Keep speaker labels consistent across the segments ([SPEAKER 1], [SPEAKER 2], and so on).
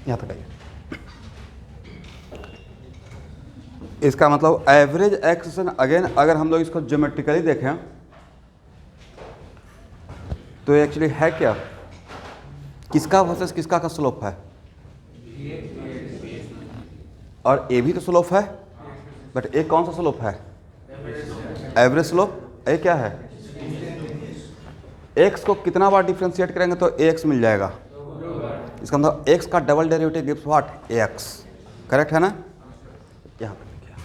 [SPEAKER 1] यहाँ तक आइए। इसका मतलब एवरेज एक्सेलेरेशन, अगेन अगर हम लोग इसको ज्योमेट्रिकली देखें तो एक्चुअली है क्या, किसका वर्सेस किसका का स्लोप है, और ए भी तो स्लोप है, बट ए कौन सा स्लोप है, एवरेज स्लोप। ए क्या है, एक्स को कितना बार डिफ्रेंशिएट करेंगे तो एक्स मिल जाएगा, इसका मतलब एक्स का double derivative gives what, x. Correct है ना। यहाँ पे लिखिए,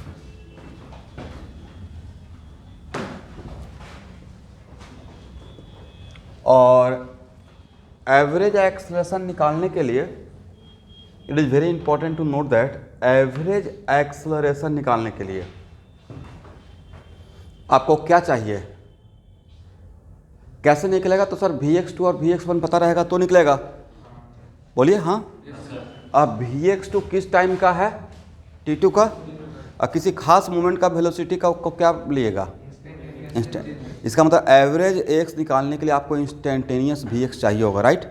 [SPEAKER 1] और एवरेज एक्सेलरेशन निकालने के लिए it is very important to note that average acceleration निकालने के लिए आपको क्या चाहिए, कैसे निकलेगा। तो सर Vx2 और Vx1 पता रहेगा तो निकलेगा, बोलिए हाँ। अब Vx2 किस टाइम का है, t2 का, और किसी खास मोमेंट का वेलोसिटी का को क्या लिएगा, इंस्टेंट। इसका मतलब एवरेज एक्स निकालने के लिए आपको इंस्टेंटेनियस Vx चाहिए होगा, राइट।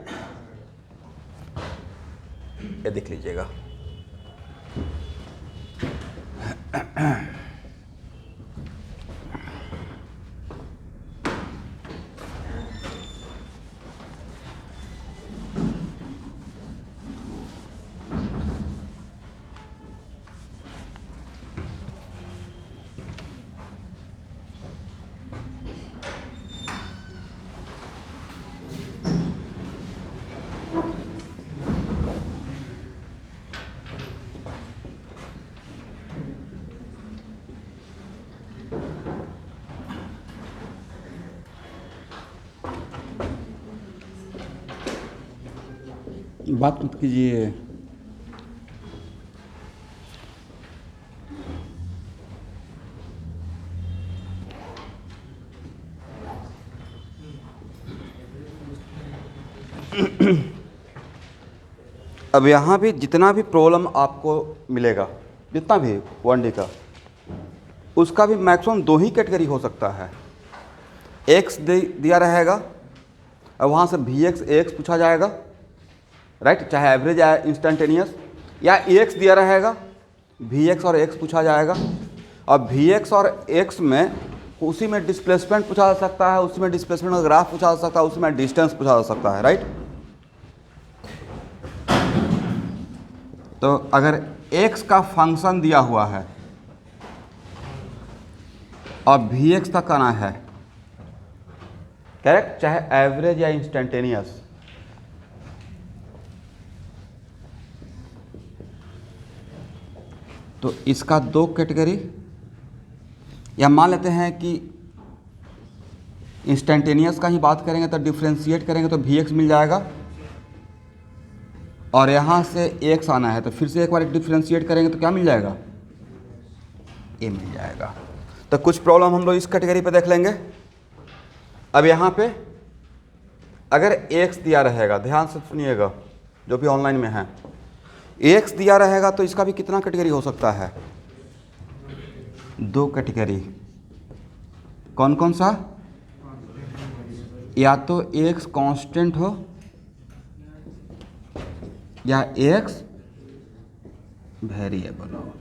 [SPEAKER 1] ये देख लीजिएगा, बात मत कीजिए। अब यहाँ भी जितना भी प्रॉब्लम आपको मिलेगा, जितना भी 1D का, उसका भी मैक्सिमम दो ही कैटेगरी हो सकता है। एक्स दिया रहेगा और वहाँ से Vx एक्स पूछा जाएगा, राइट, चाहे एवरेज या इंस्टेंटेनियस, या एक्स दिया रहेगा Vx और एक्स पूछा जाएगा, और Vx और एक्स में उसी में डिस्प्लेसमेंट पूछा जा सकता है, उसी में डिस्प्लेसमेंट का ग्राफ पूछा जा सकता है, उसी में डिस्टेंस पूछा जा सकता है, राइट। तो अगर x का फंक्शन दिया हुआ है और Vx तक आना है, करेक्ट, चाहे एवरेज या इंस्टेंटेनियस, तो इसका दो कैटेगरी, या मान लेते हैं कि इंस्टेंटेनियस का ही बात करेंगे तो डिफ्रेंशिएट करेंगे तो Vx मिल जाएगा, और यहाँ से एक्स आना है तो फिर से एक बार डिफ्रेंशिएट करेंगे तो क्या मिल जाएगा, ए मिल जाएगा। तो कुछ प्रॉब्लम हम लोग इस कैटेगरी पे देख लेंगे। अब यहाँ पे अगर एक्स दिया रहेगा, ध्यान से सुनिएगा जो भी ऑनलाइन में है, एक्स दिया रहेगा तो इसका भी कितना कैटेगरी हो सकता है, दो कैटेगरी। कौन कौन सा, या तो एक्स कांस्टेंट हो या एक्स वेरिएबल हो।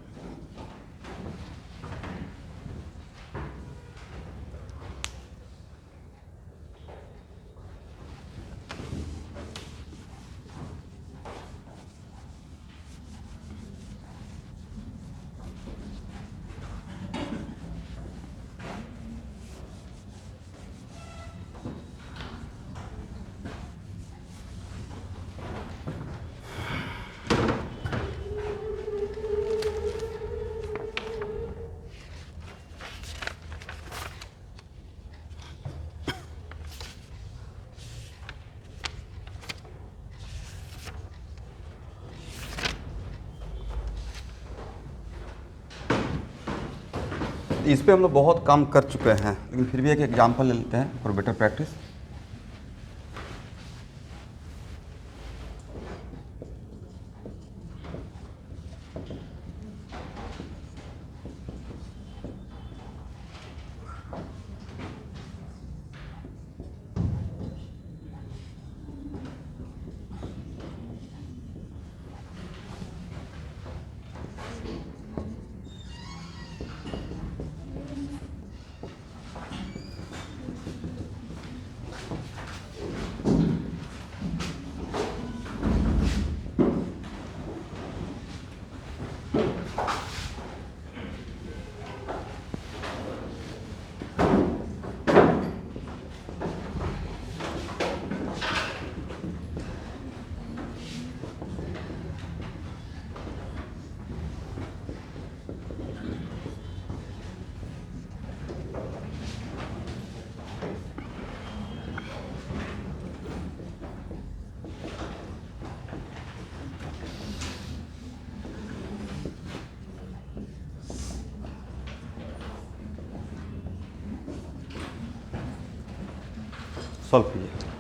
[SPEAKER 1] इस पे हम लोग बहुत काम कर चुके हैं, लेकिन फिर भी एक एग्जांपल ले लेते हैं फॉर बेटर प्रैक्टिस। सॉल्व कीजिए।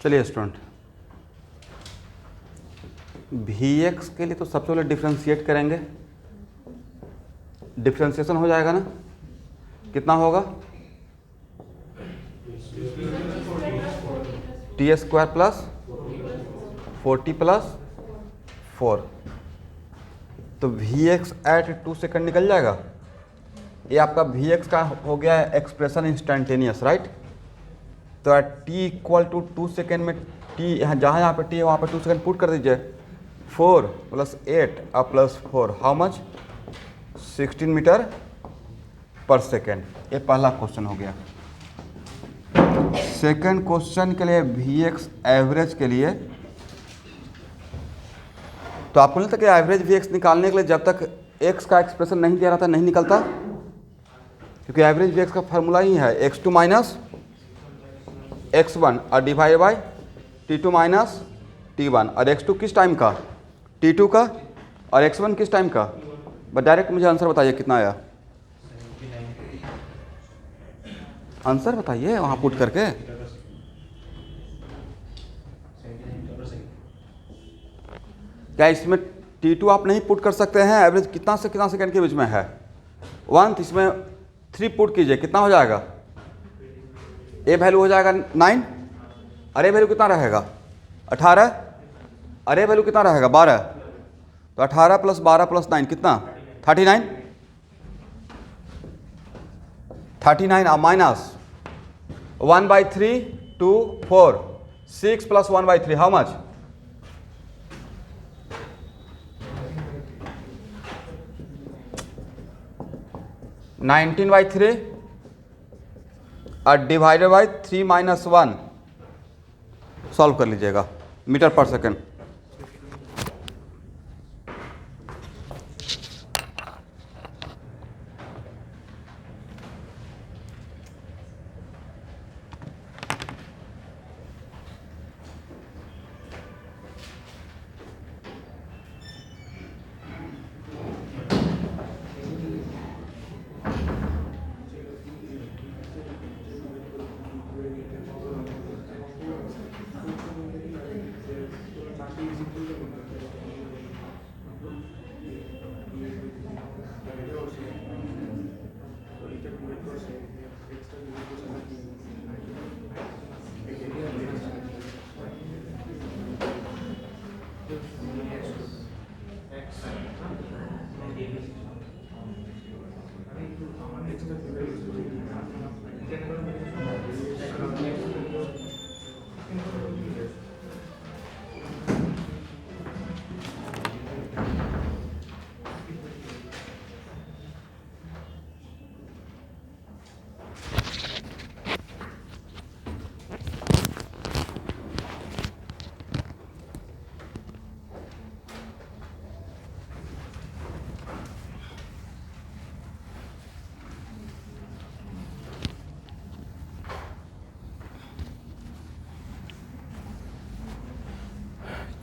[SPEAKER 1] चलिए स्टूडेंट, वी एक्स के लिए तो सबसे पहले डिफ्रेंशिएट करेंगे। डिफ्रेंशिएशन हो जाएगा ना, कितना होगा? टी स्क्वायर प्लस 40 प्लस 4, तो वी एक्स एट 2 सेकेंड निकल जाएगा। ये आपका वी एक्स का हो गया है एक्सप्रेशन इंस्टेंटेनियस, राइट। तो at T equal to 2 second में टी यहाँ जहाँ पे टी है वहाँ पे 2 सेकेंड पुट कर दीजिए। 4 + 8 अब +4 how much? 16 metre per second. ये पहला क्वेश्चन हो गया। सेकेंड क्वेश्चन के लिए वी एक्स एवरेज के लिए, तो आपको नहीं लगता कि एवरेज वी एक्स निकालने के लिए जब तक एक्स का एक्सप्रेशन नहीं दिया रहता नहीं निकलता, क्योंकि एवरेज वी एक्स का फार्मूला ही है x2 माइनस x1 और divide by t2 minus t1। और x2 किस टाइम का? t2 का। और x1 किस टाइम का? बस डायरेक्ट मुझे आंसर बताइए कितना आया। आंसर बताइए वहाँ पुट करके। क्या इसमें t2 आप नहीं पुट कर सकते हैं? एवरेज कितना से कितना सेकंड के बीच में है? 1, इसमें 3 पुट कीजिए, कितना हो जाएगा? ए वैल्यू हो जाएगा 9, अरे वैल्यू कितना रहेगा? 18, अरे वैल्यू कितना रहेगा? 12। तो 18 + 12 + 9 कितना? 39। 39 और माइनस 1/3 2 4 6 + 1/3 हाउ मच? 19/3 और डिवाइडेड बाई 3 - 1 सॉल्व कर लीजिएगा मीटर पर सेकेंड।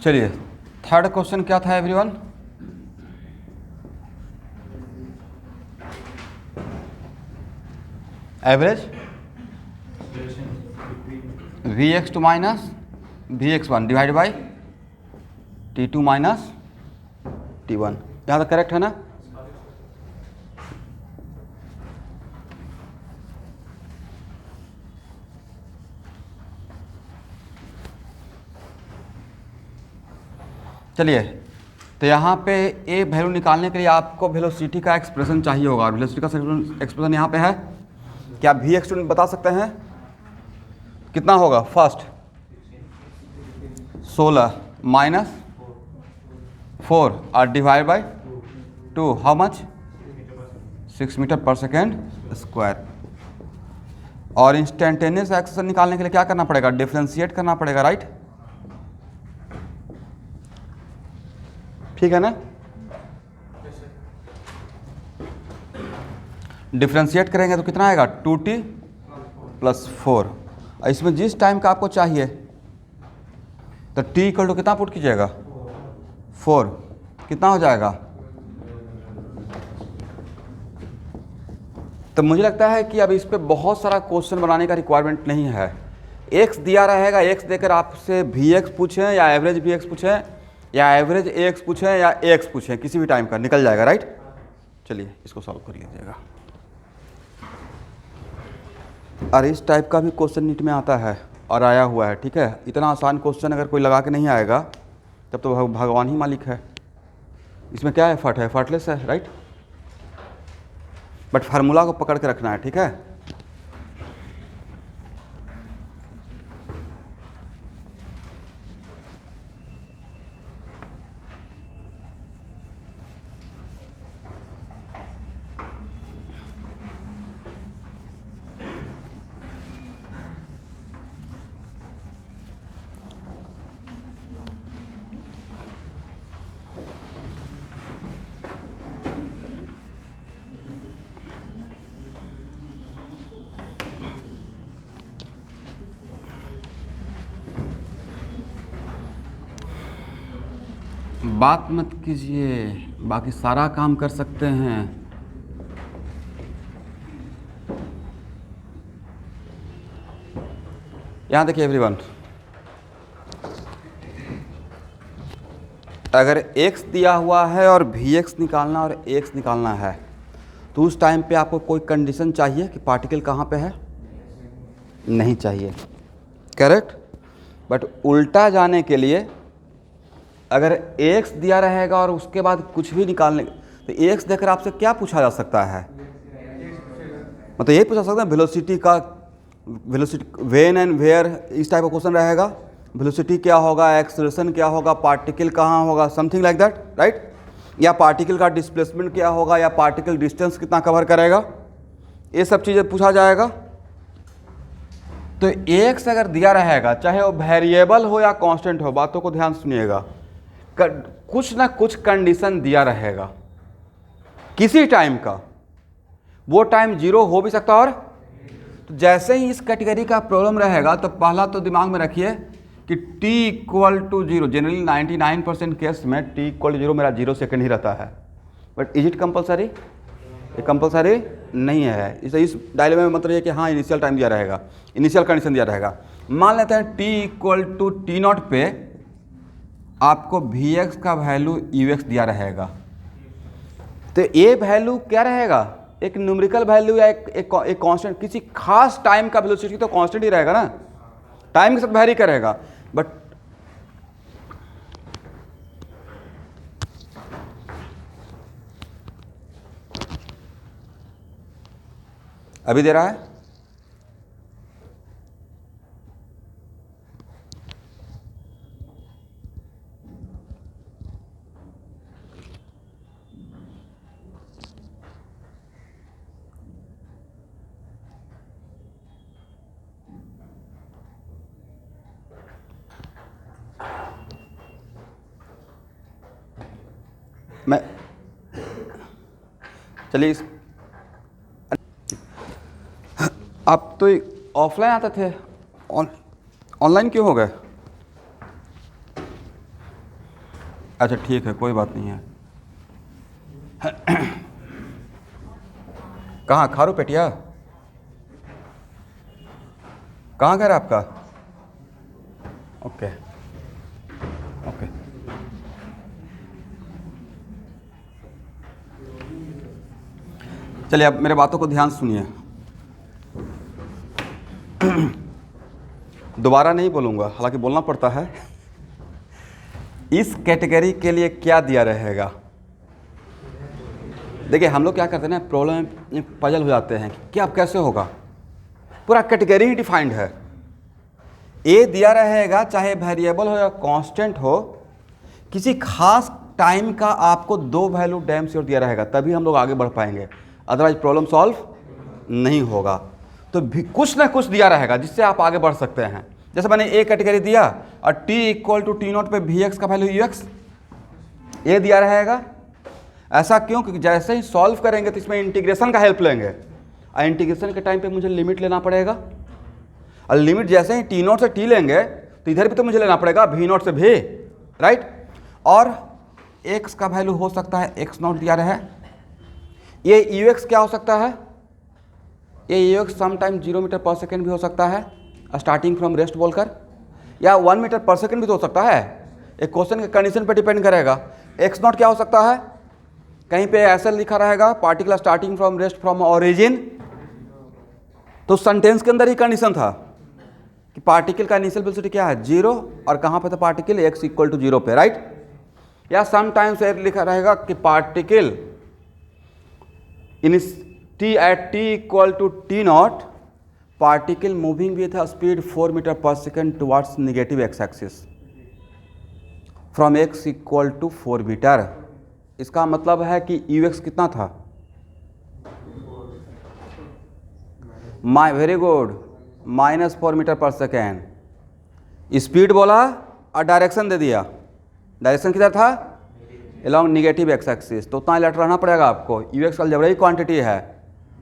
[SPEAKER 1] चलिए थर्ड क्वेश्चन क्या था everyone? Average Vx2 minus Vx1 divide by T2 minus T1। यहाँ तक करेक्ट है ना? चलिए तो यहाँ पे ए वैल्यू निकालने के लिए आपको वेलोसिटी का एक्सप्रेशन चाहिए होगा, और वेलोसिटी का एक्सप्रेशन यहाँ पे है। क्या Vx2 बता सकते हैं कितना होगा? फर्स्ट 16 माइनस 4 और divide by 2, how much? 6 metre per second square. और इंस्टेंटेनियस एक्सेलेरेशन निकालने के लिए क्या करना पड़ेगा? डिफरेंशिएट करना पड़ेगा, राइट? ठीक है ना? डिफरेंशिएट करेंगे तो कितना आएगा? 2t plus 4। इसमें जिस टाइम का आपको चाहिए तो t इक्वल टू कितना पुट कीजिएगा? 4। कितना हो जाएगा? तो मुझे लगता है कि अब इस पे बहुत सारा क्वेश्चन बनाने का रिक्वायरमेंट नहीं है। x दिया रहेगा, x देकर आपसे Vx पूछें या एवरेज Vx पूछें या एवरेज Ax पूछें या Ax पूछें, किसी भी टाइम का निकल जाएगा, राइट? चलिए इसको सॉल्व कर लीजिएगा। और इस टाइप का भी क्वेश्चन नीट में आता है और आया हुआ है, ठीक है? इतना आसान क्वेश्चन अगर कोई लगा के नहीं आएगा तब तो भगवान ही मालिक है। इसमें क्या एफर्ट है? एफर्टलेस है, राइट? बट फार्मूला को पकड़ के रखना है, ठीक है? बात मत कीजिए, बाकी सारा काम कर सकते हैं। यहाँ देखिए एवरीवन, अगर x दिया हुआ है और Vx निकालना और Ax निकालना है तो उस टाइम पे आपको कोई कंडीशन चाहिए कि पार्टिकल कहाँ पे है? नहीं चाहिए, करेक्ट? बट उल्टा जाने के लिए अगर x दिया रहेगा और उसके बाद कुछ भी निकालने, तो x देकर आपसे क्या पूछा जा सकता है? मतलब यही पूछा सकता है वेलोसिटी का, वेलोसिटी व्हेन एंड वेयर, इस टाइप का क्वेश्चन रहेगा। वेलोसिटी क्या होगा, एक्सेलरेशन क्या होगा, पार्टिकल कहाँ होगा, समथिंग लाइक दैट, राइट? या पार्टिकल का डिस्प्लेसमेंट क्या होगा, या पार्टिकल डिस्टेंस कितना कवर करेगा, ये सब चीज़ें पूछा जाएगा। तो x अगर दिया रहेगा, चाहे वो वेरिएबल हो या कांस्टेंट हो, बातों को ध्यान सुनिएगा, कुछ ना कुछ कंडीशन दिया रहेगा किसी टाइम का। वो टाइम 0 हो भी सकता, और तो जैसे ही इस कैटेगरी का प्रॉब्लम रहेगा तो पहला तो दिमाग में रखिए कि t equal to 0, generally 99% case में t इक्वल टू 0 मेरा 0 सेकेंड ही रहता है। But is it compulsory? ये कंपलसरी नहीं है। इस डायलेमा में मतलब ये कि हाँ इनिशियल टाइम दिया रहेगा, इनिशियल कंडीशन दिया रहेगा। मान लेते हैं t इक्वल टू T0 पे आपको Vx का वैल्यू Ux दिया रहेगा, तो ये वैल्यू क्या रहेगा? एक न्यूमेरिकल वैल्यू या एक कांस्टेंट, किसी खास टाइम का वेलोसिटी तो कांस्टेंट ही रहेगा ना, टाइम के साथ वैरी करेगा। बट अभी दे रहा है मैं, चलिए आप तो ऑफलाइन आते थे, ऑनलाइन क्यों हो गए? अच्छा ठीक है, कोई बात नहीं है। कहाँ खारू पेटिया, कहाँ घर है आपका? Okay okay. चलिए अब मेरे बातों को ध्यान से सुनिए। दोबारा नहीं बोलूँगा, हालांकि बोलना पड़ता है। इस कैटेगरी के लिए क्या दिया रहेगा? देखिए हम लोग क्या करते हैं ना, प्रॉब्लम में पजल हो जाते हैं कि क्या अब कैसे होगा। पूरा कैटेगरी ही डिफाइंड है। ए दिया रहेगा, चाहे वेरिएबल हो या कांस्टेंट हो, किसी खास टाइम का आपको 2 वैल्यू डैम श्योर दिया रहेगा, तभी हम लोग आगे बढ़ पाएंगे, अदरवाइज प्रॉब्लम सॉल्व नहीं होगा। तो भी कुछ ना कुछ दिया रहेगा जिससे आप आगे बढ़ सकते हैं। जैसे मैंने ए कैटेगरी दिया और t equal to T nought पे वी एक्स का वैल्यू यू एक्स, ये दिया रहेगा। ऐसा क्यों? क्योंकि जैसे ही सॉल्व करेंगे तो इसमें इंटीग्रेशन का हेल्प लेंगे, और इंटीग्रेशन के टाइम पे मुझे लिमिट लेना पड़ेगा, और लिमिट जैसे ही टी नॉट से टी लेंगे तो इधर भी तो मुझे लेना पड़ेगा वी नॉट से भी, राइट। और x का वैल्यू हो सकता है x नॉट दिया रहे। ये यू एक्स क्या हो सकता है? ये you x sometime 0 metre per second भी हो सकता है, स्टार्टिंग फ्रॉम रेस्ट बोलकर, या 1 मीटर पर सेकेंड भी तो हो सकता है। एक क्वेश्चन के कंडीशन पर डिपेंड करेगा। x नॉट क्या हो सकता है? कहीं पे ऐसा लिखा रहेगा particle starting from rest from origin, तो सेंटेंस के अंदर ही कंडीशन था कि पार्टिकल का इनिशियल वेलोसिटी क्या है 0, और कहाँ पे था पार्टिकल x इक्वल टू 0 पे, राइट। या समटाइम्स लिखा रहेगा कि particle in t at t equal to T nought, particle moving with a speed 4 metre per second towards negative x axis from x equal to 4 metre. इसका मतलब है कि u x कितना था? Very good, -4 metre per second. Speed बोला और direction दे दिया। डायरेक्शन किधर था? Along negative x axis. तो उतना अलर्ट रहना पड़ेगा आपको। यू एक्स अलजेब्राइक क्वांटिटी है,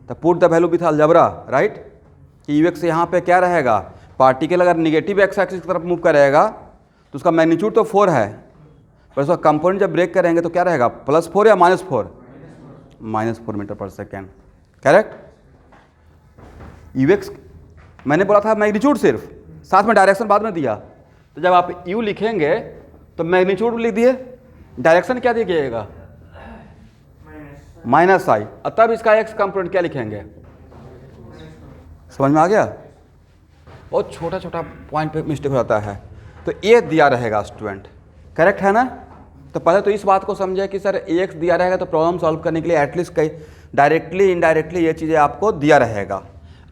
[SPEAKER 1] तो put the value with algebra, right. कि यू एक्स यहाँ पे क्या रहेगा? पार्टिकल अगर नेगेटिव एक्स एक्सिस की तरफ मूव करेगा तो उसका मैग्नीट्यूड तो 4 है, पर उसका कंपोनेंट जब ब्रेक करेंगे तो क्या रहेगा? +4 या -4? -4 metre per second, correct. U x मैंने बोला था मैग्नीट्यूड सिर्फ, साथ में डायरेक्शन बाद में दिया। तो जब आप यू लिखेंगे तो मैग्नीट्यूड लिख दिए, डायरेक्शन क्या दिएगा? -i, तब इसका एक्स कंपोनेंट क्या लिखेंगे? समझ में आ गया? बहुत छोटा छोटा पॉइंट पे मिस्टेक हो जाता है। तो ये दिया रहेगा स्टूडेंट, करेक्ट है ना। तो पहले तो इस बात को समझे कि सर एक्स दिया रहेगा तो प्रॉब्लम सॉल्व करने के लिए एटलीस्ट कई डायरेक्टली इनडायरेक्टली ये चीज़ें आपको दिया रहेगा।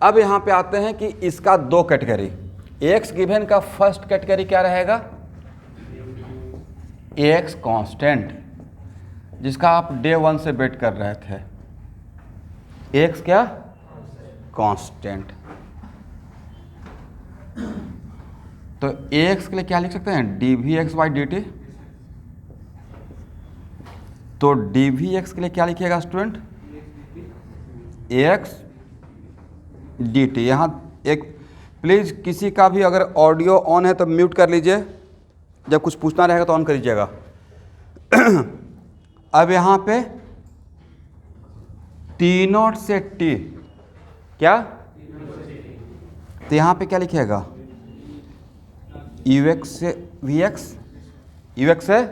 [SPEAKER 1] अब यहाँ पे आते हैं कि इसका 2 कैटेगरी। एक्स गिवन का फर्स्ट कैटेगरी क्या रहेगा? एक्स कांस्टेंट, जिसका आप डे 1 से वेट कर रहे थे। एक्स क्या? कांस्टेंट। तो एक्स के लिए क्या लिख सकते हैं? D V X by D T. तो डी वी एक्स के लिए क्या लिखिएगा स्टूडेंट? X D T. यहाँ एक प्लीज़ किसी का भी अगर ऑडियो ऑन है तो म्यूट कर लीजिए, जब कुछ पूछना रहेगा तो ऑन कर लीजिएगा। अब यहाँ पे टी नॉट से टी क्या, तो यहाँ पे क्या लिखिएगा? यू एक्स से वी एक्स, यू एक्स है,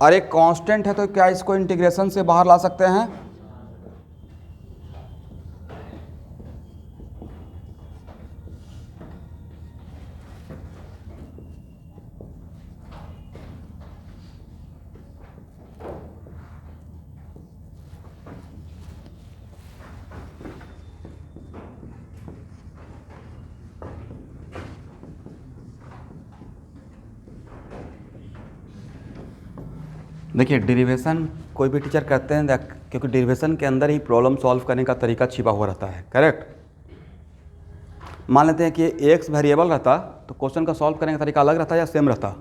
[SPEAKER 1] और एक कांस्टेंट है तो क्या इसको इंटीग्रेशन से बाहर ला सकते हैं? देखिए डेरिवेशन कोई भी टीचर करते हैं क्योंकि डेरिवेशन के अंदर ही प्रॉब्लम सॉल्व करने का तरीका छिपा हुआ रहता है, करेक्ट। मान लेते हैं कि एक्स वेरिएबल रहता तो क्वेश्चन का सॉल्व करने का तरीका अलग रहता या सेम रहता?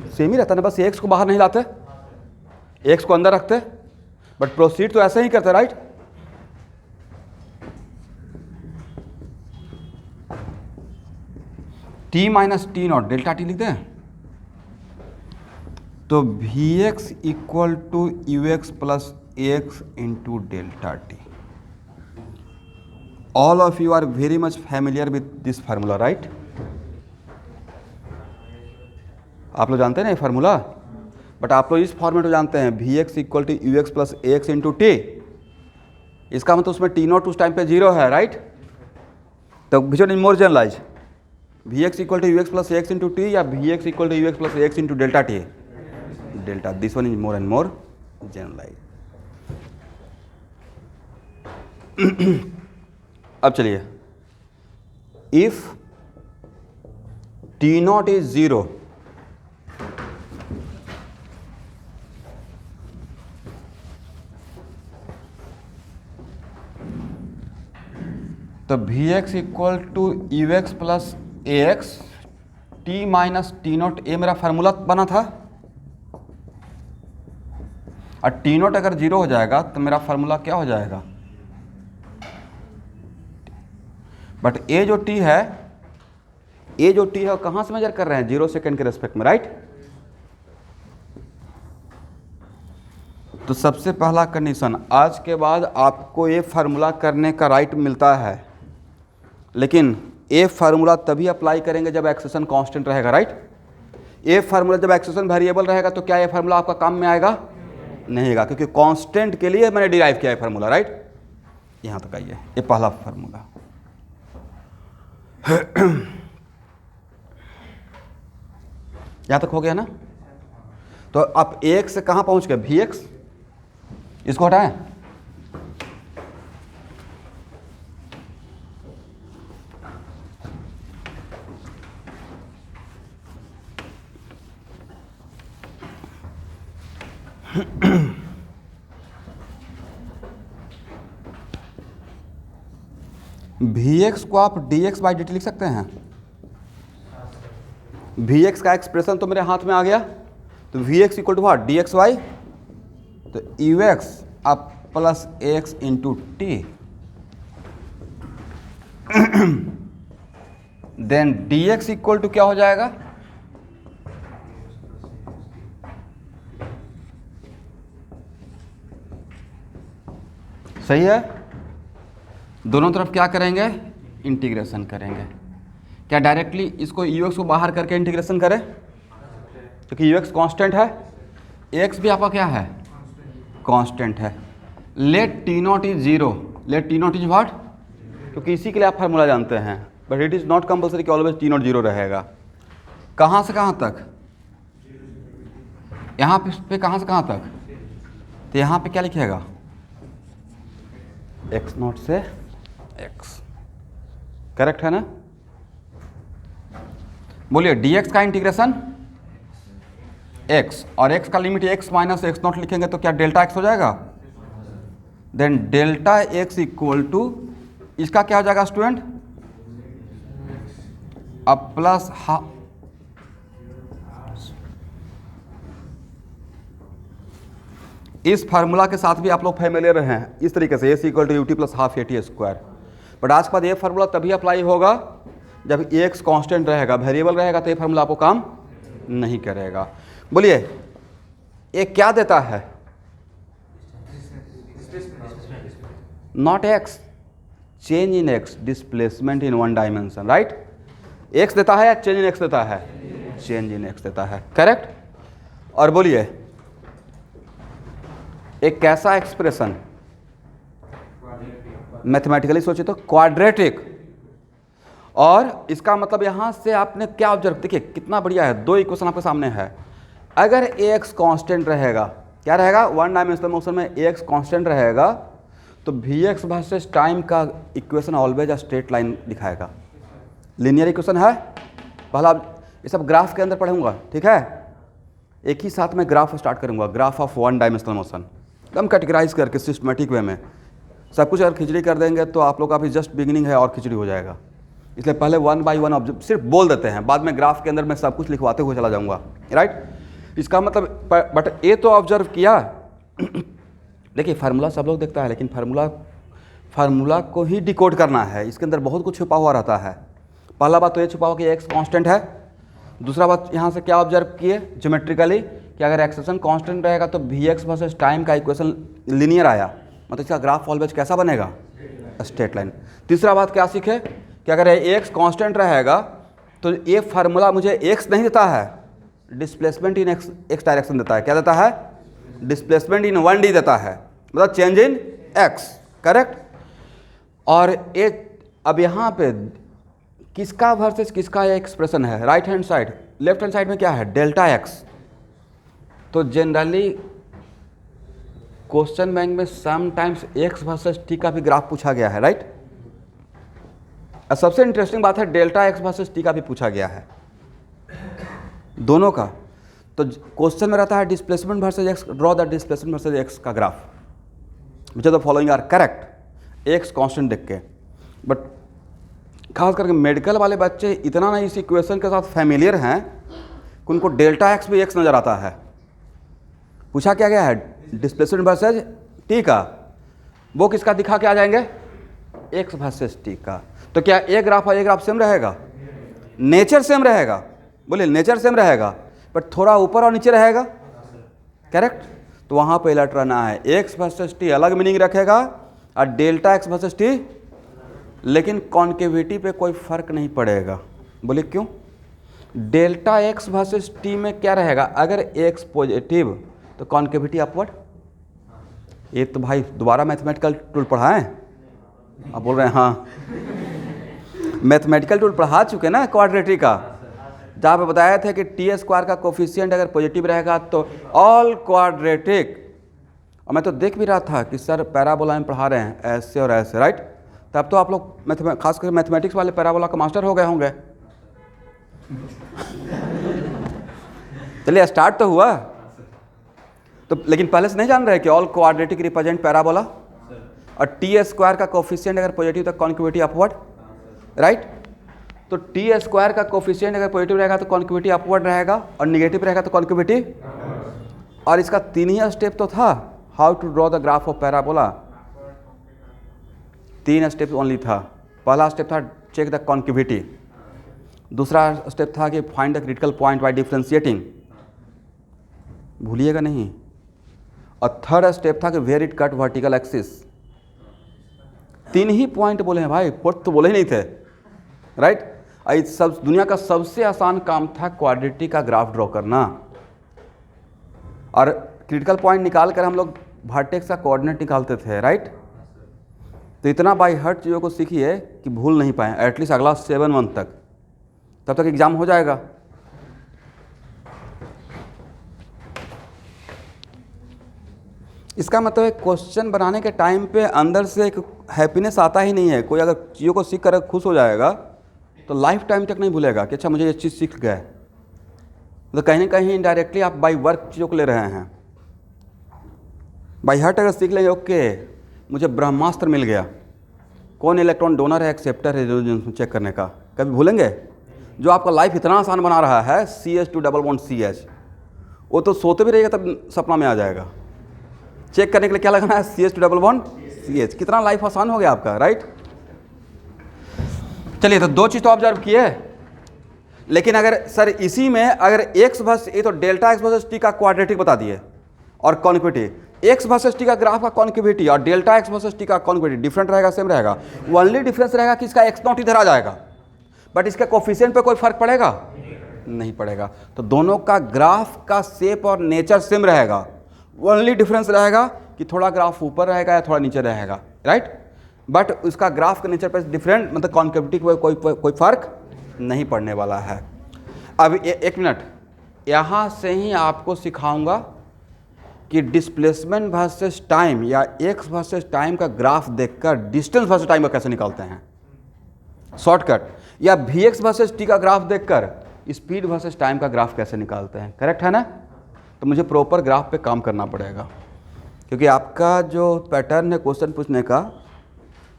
[SPEAKER 1] सेम ही रहता ना, बस एक्स को बाहर नहीं लाते, एक्स को अंदर रखते, बट प्रोसीड तो ऐसे ही करते, right. T minus T nought delta T लिखते हैं। तो we x equal to you x plus A x into delta T. All of you are very much familiar with this formula, right? आप लोग जानते हैं ना ये फार्मूला, बट आप लोग इस फॉर्मेट में जानते हैं v x equal to you x plus A x into t. इसका मतलब उसमें टी नॉट उस टाइम पे जीरो है, राइट? तो which one is more generalize, v x equal to you x plus A x into t या v x equal to you x plus A x into delta t? Delta. This one is more and more generalize. अब चलिए, if t nought is zero तो we x equal to you x plus A x t minus T nought, ए मेरा formula बना था. और T not अगर zero हो जाएगा तो मेरा फार्मूला क्या हो जाएगा? बट ए जो टी है, ए जो टी है कहाँ से मेजर कर रहे हैं? 0 सेकेंड के रेस्पेक्ट में, राइट? तो सबसे पहला कंडीशन, आज के बाद आपको ये फार्मूला करने का राइट मिलता है, लेकिन ये फार्मूला तभी अप्लाई करेंगे जब एक्सेशन कांस्टेंट रहेगा, राइट? ये फार्मूला जब एक्सेशन वेरिएबल रहेगा तो क्या ये फार्मूला आपका काम में आएगा? नहीं आएगा, क्योंकि कांस्टेंट के लिए मैंने डिराइव किया है फार्मूला, राइट? यहाँ तक आइए, ये पहला फार्मूला. यहां तक हो गया ना? तो आप एक से कहां पहुंच गए? V X. इसको हटाएं. वी एक्स को आप D X by D T लिख सकते हैं. वी एक्स का एक्सप्रेशन तो मेरे हाथ में आ गया, तो we x equal to what? D X Y. तो यू एक्स आप plus A x into T, then D X equal to क्या हो जाएगा? सही है? दोनों तरफ क्या करेंगे? इंटीग्रेशन करेंगे. क्या डायरेक्टली इसको यू एक्स को बाहर करके इंटीग्रेशन करें? क्योंकि यू एक्स कॉन्स्टेंट है, एक्स भी आपका क्या है? कांस्टेंट है. Let T nought is zero. Let T nought is what? क्योंकि इसी के लिए आप फार्मूला जानते हैं, but it is not compulsory कि ऑलवेज टी नॉट जीरो रहेगा. कहाँ से कहाँ तक? यहाँ पे कहाँ से कहाँ तक? तो यहाँ पे क्या लिखिएगा? एक्स नॉट से एक्स. करेक्ट है ना? बोलिए, डी एक्स का इंटीग्रेशन एक्स और एक्स का limit X minus X nought लिखेंगे तो क्या डेल्टा एक्स हो जाएगा? Then delta x equal to इसका क्या हो जाएगा स्टूडेंट? अब प्लस हाफ. इस फार्मूला के साथ भी आप लोग फैमिलियर हैं इस तरीके से, S equal to U T plus half A T square. But आज के बाद ये फार्मूला तभी अप्लाई होगा जब एक्स कांस्टेंट रहेगा, वेरिएबल रहेगा, तो ये फार्मूला आपको काम नहीं करेगा. बोलिए, ये क्या देता है? Not x, change in x, displacement in one dimension, right? X देता है या चेंज इन एक्स देता है? चेंज इन एक्स देता है. करेक्ट. और बोलिए, एक कैसा एक्सप्रेशन? मैथमेटिकली सोचे तो क्वाड्रेटिक. और इसका मतलब यहां से आपने क्या ऑब्जर्व, देखिए कितना बढ़िया है, दो इक्वेशन आपके सामने है. अगर एक्स कांस्टेंट रहेगा, क्या रहेगा? वन डायमेंशनल मोशन में एक्स कांस्टेंट रहेगा तो वी एक्स वर्सेस टाइम का equation always a straight line दिखाएगा. लीनियर इक्वेशन है. पहला ये सब ग्राफ के अंदर पढ़ूंगा, ठीक है? एक ही साथ में ग्राफ स्टार्ट करूंगा, graph of one dimensional motion, एकदम कैटेगराइज करके सिस्टमेटिक वे में. सब कुछ अगर खिचड़ी कर देंगे तो आप लोग का भी जस्ट बिगिनिंग है और खिचड़ी हो जाएगा. इसलिए पहले वन बाय वन ऑब्जर्व सिर्फ बोल देते हैं, बाद में ग्राफ के अंदर मैं सब कुछ लिखवाते हुए चला जाऊंगा, राइट? इसका मतलब बट ये तो ऑब्जर्व किया. देखिए फार्मूला सब लोग देखता है, लेकिन फार्मूला को ही डिकोड करना है. इसके अंदर बहुत कुछ छुपा हुआ रहता है. पहला बात तो ये छुपा हुआ कि एक्स कांस्टेंट है. दूसरा बात यहाँ से क्या ऑब्जर्व किए ज्योमेट्रिकली कि अगर एक्सेशन कांस्टेंट रहेगा तो वी एक्स वर्सेस टाइम का इक्वेशन लीनियर आया, मतलब इसका ग्राफ ऑलवेज कैसा बनेगा, स्ट्रेट लाइन। तीसरा बात क्या सीखे कि अगर एक्स कांस्टेंट रहेगा तो ये फार्मूला मुझे एक्स नहीं देता है, डिस्प्लेसमेंट इन एक्स डायरेक्शन देता है। क्या देता है, डिस्प्लेसमेंट इन 1D देता है, मतलब चेंज इन एक्स, करेक्ट। और ये अब यहाँ पे किसका वर्सेस किसका ये एक्सप्रेशन है, right hand side, left hand side में क्या है, डेल्टा एक्स। तो जनरली क्वेश्चन बैंक में समटाइम्स एक्स वर्सेस टी का भी ग्राफ पूछा गया है, राइट। सबसे इंटरेस्टिंग बात है डेल्टा एक्स वर्सेस टी का भी पूछा गया है, दोनों का। तो क्वेश्चन में रहता है displacement versus x, draw the displacement versus x का graph, which are the following are correct, x constant देख के। बट खास करके मेडिकल वाले बच्चे इतना ना इस इक्वेशन के साथ फैमिलियर हैं कि उनको डेल्टा एक्स भी एक्स नज़र आता है। पूछा क्या गया है, डिस्प्लेसमेंट वर्सेस टी का, वो किसका दिखा के आ जाएंगे, एक्स वर्सेस टी का। तो क्या ए ग्राफ और ए ग्राफ सेम रहेगा, नेचर सेम रहेगा, बोलिए नेचर सेम रहेगा, बट थोड़ा ऊपर और नीचे रहेगा, करेक्ट। तो वहाँ पे अलर्ट रहना है, एक्स वर्सेस टी अलग मीनिंग रखेगा और डेल्टा एक्स वर्सेस टी, लेकिन कॉन्केविटी पे कोई फर्क नहीं पड़ेगा। बोलिए क्यों, डेल्टा एक्स वर्सेस टी में क्या रहेगा, अगर एक्स पॉजिटिव तो कॉन्केविटी अपवर्ड। ये तो भाई दोबारा मैथमेटिकल टूल पढ़ाएं, आप बोल रहे हैं हाँ, मैथमेटिकल टूल पढ़ा चुके ना क्वाड्रेटिक का, जहाँ पे बताया था कि टी स्क्वायर का कोफिशिएंट अगर पॉजिटिव रहेगा तो ऑल क्वाड्रेटिक। और मैं तो देख भी रहा था कि सर पैराबोला में पढ़ा रहे हैं ऐसे और ऐसे, राइट। तब तो आप लोग खास कर मैथमेटिक्स वाले पैराबोला का मास्टर हो गए होंगे। चलिए स्टार्ट तो हुआ, तो लेकिन पहले से नहीं जान रहे कि ऑल क्वाड्रेटिक रिप्रेजेंट पैराबोला, और टी स्क्वायर का कोफिशिएंट अगर पॉजिटिव तो कॉन्केविटी अपवर्ड, राइट। तो टी स्क्वायर का कोफिशिएंट अगर पॉजिटिव रहेगा तो कॉन्केविटी अपवर्ड रहेगा, और निगेटिव रहेगा तो कॉन्केविटी। और इसका 3 ही स्टेप तो था, how to draw the graph of parabola, 3 step only था। पहला स्टेप था चेक द कॉन्केविटी, दूसरा स्टेप था कि find the critical point by differentiating, भूलिएगा नहीं, और थर्ड स्टेप था कि where it cut vertical axis. 3 ही पॉइंट बोले हैं भाई, फोर्थ तो बोले ही नहीं थे, राइट। सब दुनिया का सबसे आसान काम था क्वाड्रेटिक का ग्राफ ड्रॉ करना, और क्रिटिकल पॉइंट निकाल कर हम लोग वर्टेक्स का कोऑर्डिनेट निकालते थे, राइट। तो इतना बाई हार्ट चीज़ों को सीखिए कि भूल नहीं पाए, एटलीस्ट अगला 7 मंथ तक, तब तक एग्जाम हो जाएगा। इसका मतलब है क्वेश्चन बनाने के टाइम पे अंदर से एक हैप्पीनेस आता ही नहीं है। कोई अगर चीज़ों को सीख कर खुश हो जाएगा तो लाइफ टाइम तक नहीं भूलेगा कि अच्छा मुझे ये चीज़ सीख गए। तो कहीं ना कहीं इनडायरेक्टली आप बाई वर्क चीज़ों को ले रहे हैं। बाई हार्ट अगर सीख लेंगे, ओके मुझे ब्रह्मास्त्र मिल गया, कौन इलेक्ट्रॉन डोनर है एक्सेप्टर है, रेजोनेंस चेक करने का कभी भूलेंगे? जो आपका लाइफ इतना आसान बना रहा है CH2 डबल बॉन्ड CH, वो तो सोते भी रहेगा तब सपना में आ जाएगा। चेक करने के लिए क्या लगाना है, CH2 डबल बॉन्ड CH, कितना लाइफ आसान हो गया आपका, राइट। चलिए तो 2 चीज़ तो ऑब्जर्व किए, लेकिन अगर सर इसी में अगर एक्स वर्सेस, ये तो डेल्टा एक्स वर्सेस टी का क्वाड्रेटिक बता दिए, और कॉन्केविटी एक्स वर्सेस टी का ग्राफ का कॉन्केविटी और डेल्टा एक्स वर्सेस टी का कॉन्केविटी डिफरेंट रहेगा, सेम रहेगा। ओनली डिफरेंस रहेगा कि इसका x0 इधर आ जाएगा, बट इसके कोफिशिएंट पे कोई फर्क पड़ेगा नहीं पड़ेगा। तो दोनों का ग्राफ का शेप और नेचर सेम रहेगा, ओनली डिफरेंस रहेगा कि थोड़ा ग्राफ ऊपर रहेगा या थोड़ा नीचे रहेगा, राइट। बट उसका ग्राफ के नेचर पर डिफरेंट, मतलब कॉन्केविटी को कोई फर्क नहीं पड़ने वाला है। अब एक मिनट, यहाँ से ही आपको सिखाऊंगा कि डिस्प्लेसमेंट वर्सेस टाइम या एक्स वर्सेस टाइम का ग्राफ देखकर डिस्टेंस वर्सेस टाइम का कैसे निकालते हैं शॉर्टकट, या वी एक्स वर्सेस टी का ग्राफ देखकर स्पीड वर्सेस टाइम का ग्राफ कैसे निकालते हैं, करेक्ट है ना। तो मुझे प्रॉपर ग्राफ पे काम करना पड़ेगा, क्योंकि आपका जो पैटर्न है क्वेश्चन पूछने का,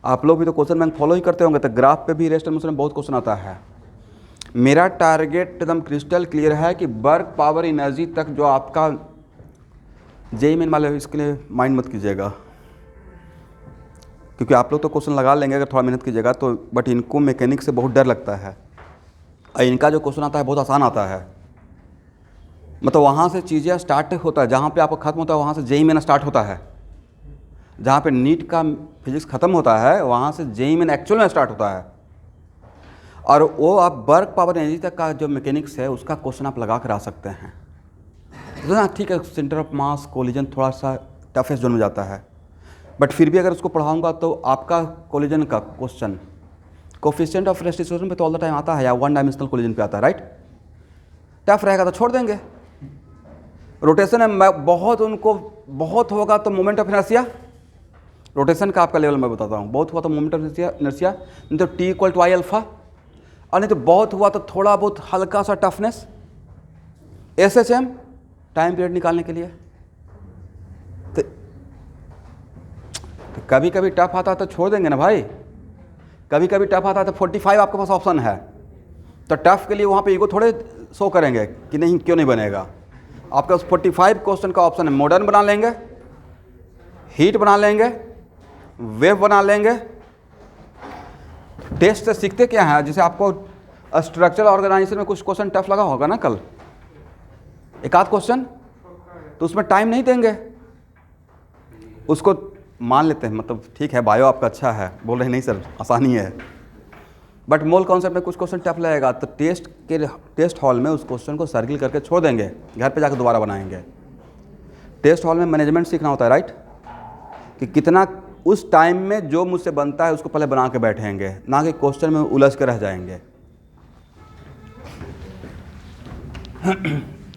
[SPEAKER 1] आप लोग भी तो क्वेश्चन बैंक फॉलो ही करते होंगे, तो ग्राफ पे भी रेस्ट एंड मोशन में बहुत क्वेश्चन आता है। मेरा टारगेट एकदम क्रिस्टल क्लियर है कि वर्क पावर एनर्जी तक जो आपका जेई मेन वाले, इसके लिए माइंड मत कीजिएगा, क्योंकि आप लोग तो क्वेश्चन लगा लेंगे अगर थोड़ा मेहनत कीजिएगा तो, बट इनको मैकेनिक से बहुत डर लगता है, और इनका जो क्वेश्चन आता है बहुत आसान आता है, मतलब वहाँ से चीज़ें स्टार्ट होता है, जहाँ पे आपको ख़त्म होता है वहाँ से जेईई मेन स्टार्ट होता है। जहाँ पे नीट का फिजिक्स ख़त्म होता है वहाँ से जेईई मेन एक्चुअल में स्टार्ट होता है। और वो आप वर्क पावर एनर्जी तक का जो मैकेनिक्स है उसका क्वेश्चन आप लगा कर आ सकते हैं। तो हाँ ठीक है, सेंटर ऑफ मास कोलिजन थोड़ा सा टफेस्ट जोन में जाता है, बट फिर भी अगर उसको पढ़ाऊँगा तो आपका कोलिजन का क्वेश्चन कोफिशिएंट ऑफ रेस्टिट्यूशन पे तो ऑल द टाइम आता है, या वन डायमेंशनल कोलिजन पे आता है, राइट। टफ रहेगा तो छोड़ देंगे। रोटेशन में बहुत उनको बहुत होगा तो मोमेंट ऑफ इनर्शिया, रोटेशन का आपका लेवल मैं बताता हूँ, बहुत हुआ तो मोमेंट ऑफ इनर्शिया, नहीं तो T equal to I alpha, और नहीं तो बहुत हुआ तो थोड़ा बहुत हल्का सा टफनेस, एसएचएम टाइम पीरियड निकालने के लिए। तो कभी कभी टफ आता है तो छोड़ देंगे ना भाई, कभी कभी टफ आता है तो 45 आपके पास ऑप्शन है, तो टफ के लिए वहाँ पे ईगो थोड़े शो करेंगे कि नहीं क्यों नहीं बनेगा। आपके पास 45 क्वेश्चन का ऑप्शन है, मॉडर्न बना लेंगे, हीट बना लेंगे, वेव बना लेंगे। टेस्ट से सीखते क्या है, जैसे आपको स्ट्रक्चरल ऑर्गेनाइजेशन में कुछ क्वेश्चन टफ लगा होगा ना कल, एक आध क्वेश्चन, तो उसमें टाइम नहीं देंगे, उसको मान लेते हैं, मतलब ठीक है बायो आपका अच्छा है, बोल रहे नहीं सर आसानी है, बट मोल कॉन्सेप्ट में कुछ क्वेश्चन टफ लगेगा तो टेस्ट हॉल में उस क्वेश्चन को सर्किल करके छोड़ देंगे, घर पे जाकर दोबारा बनाएंगे। टेस्ट हॉल में मैनेजमेंट सीखना होता है, राइट, कि कितना उस टाइम में जो मुझसे बनता है उसको पहले बना के बैठेंगे, ना कि क्वेश्चन में उलझ के रह जाएंगे।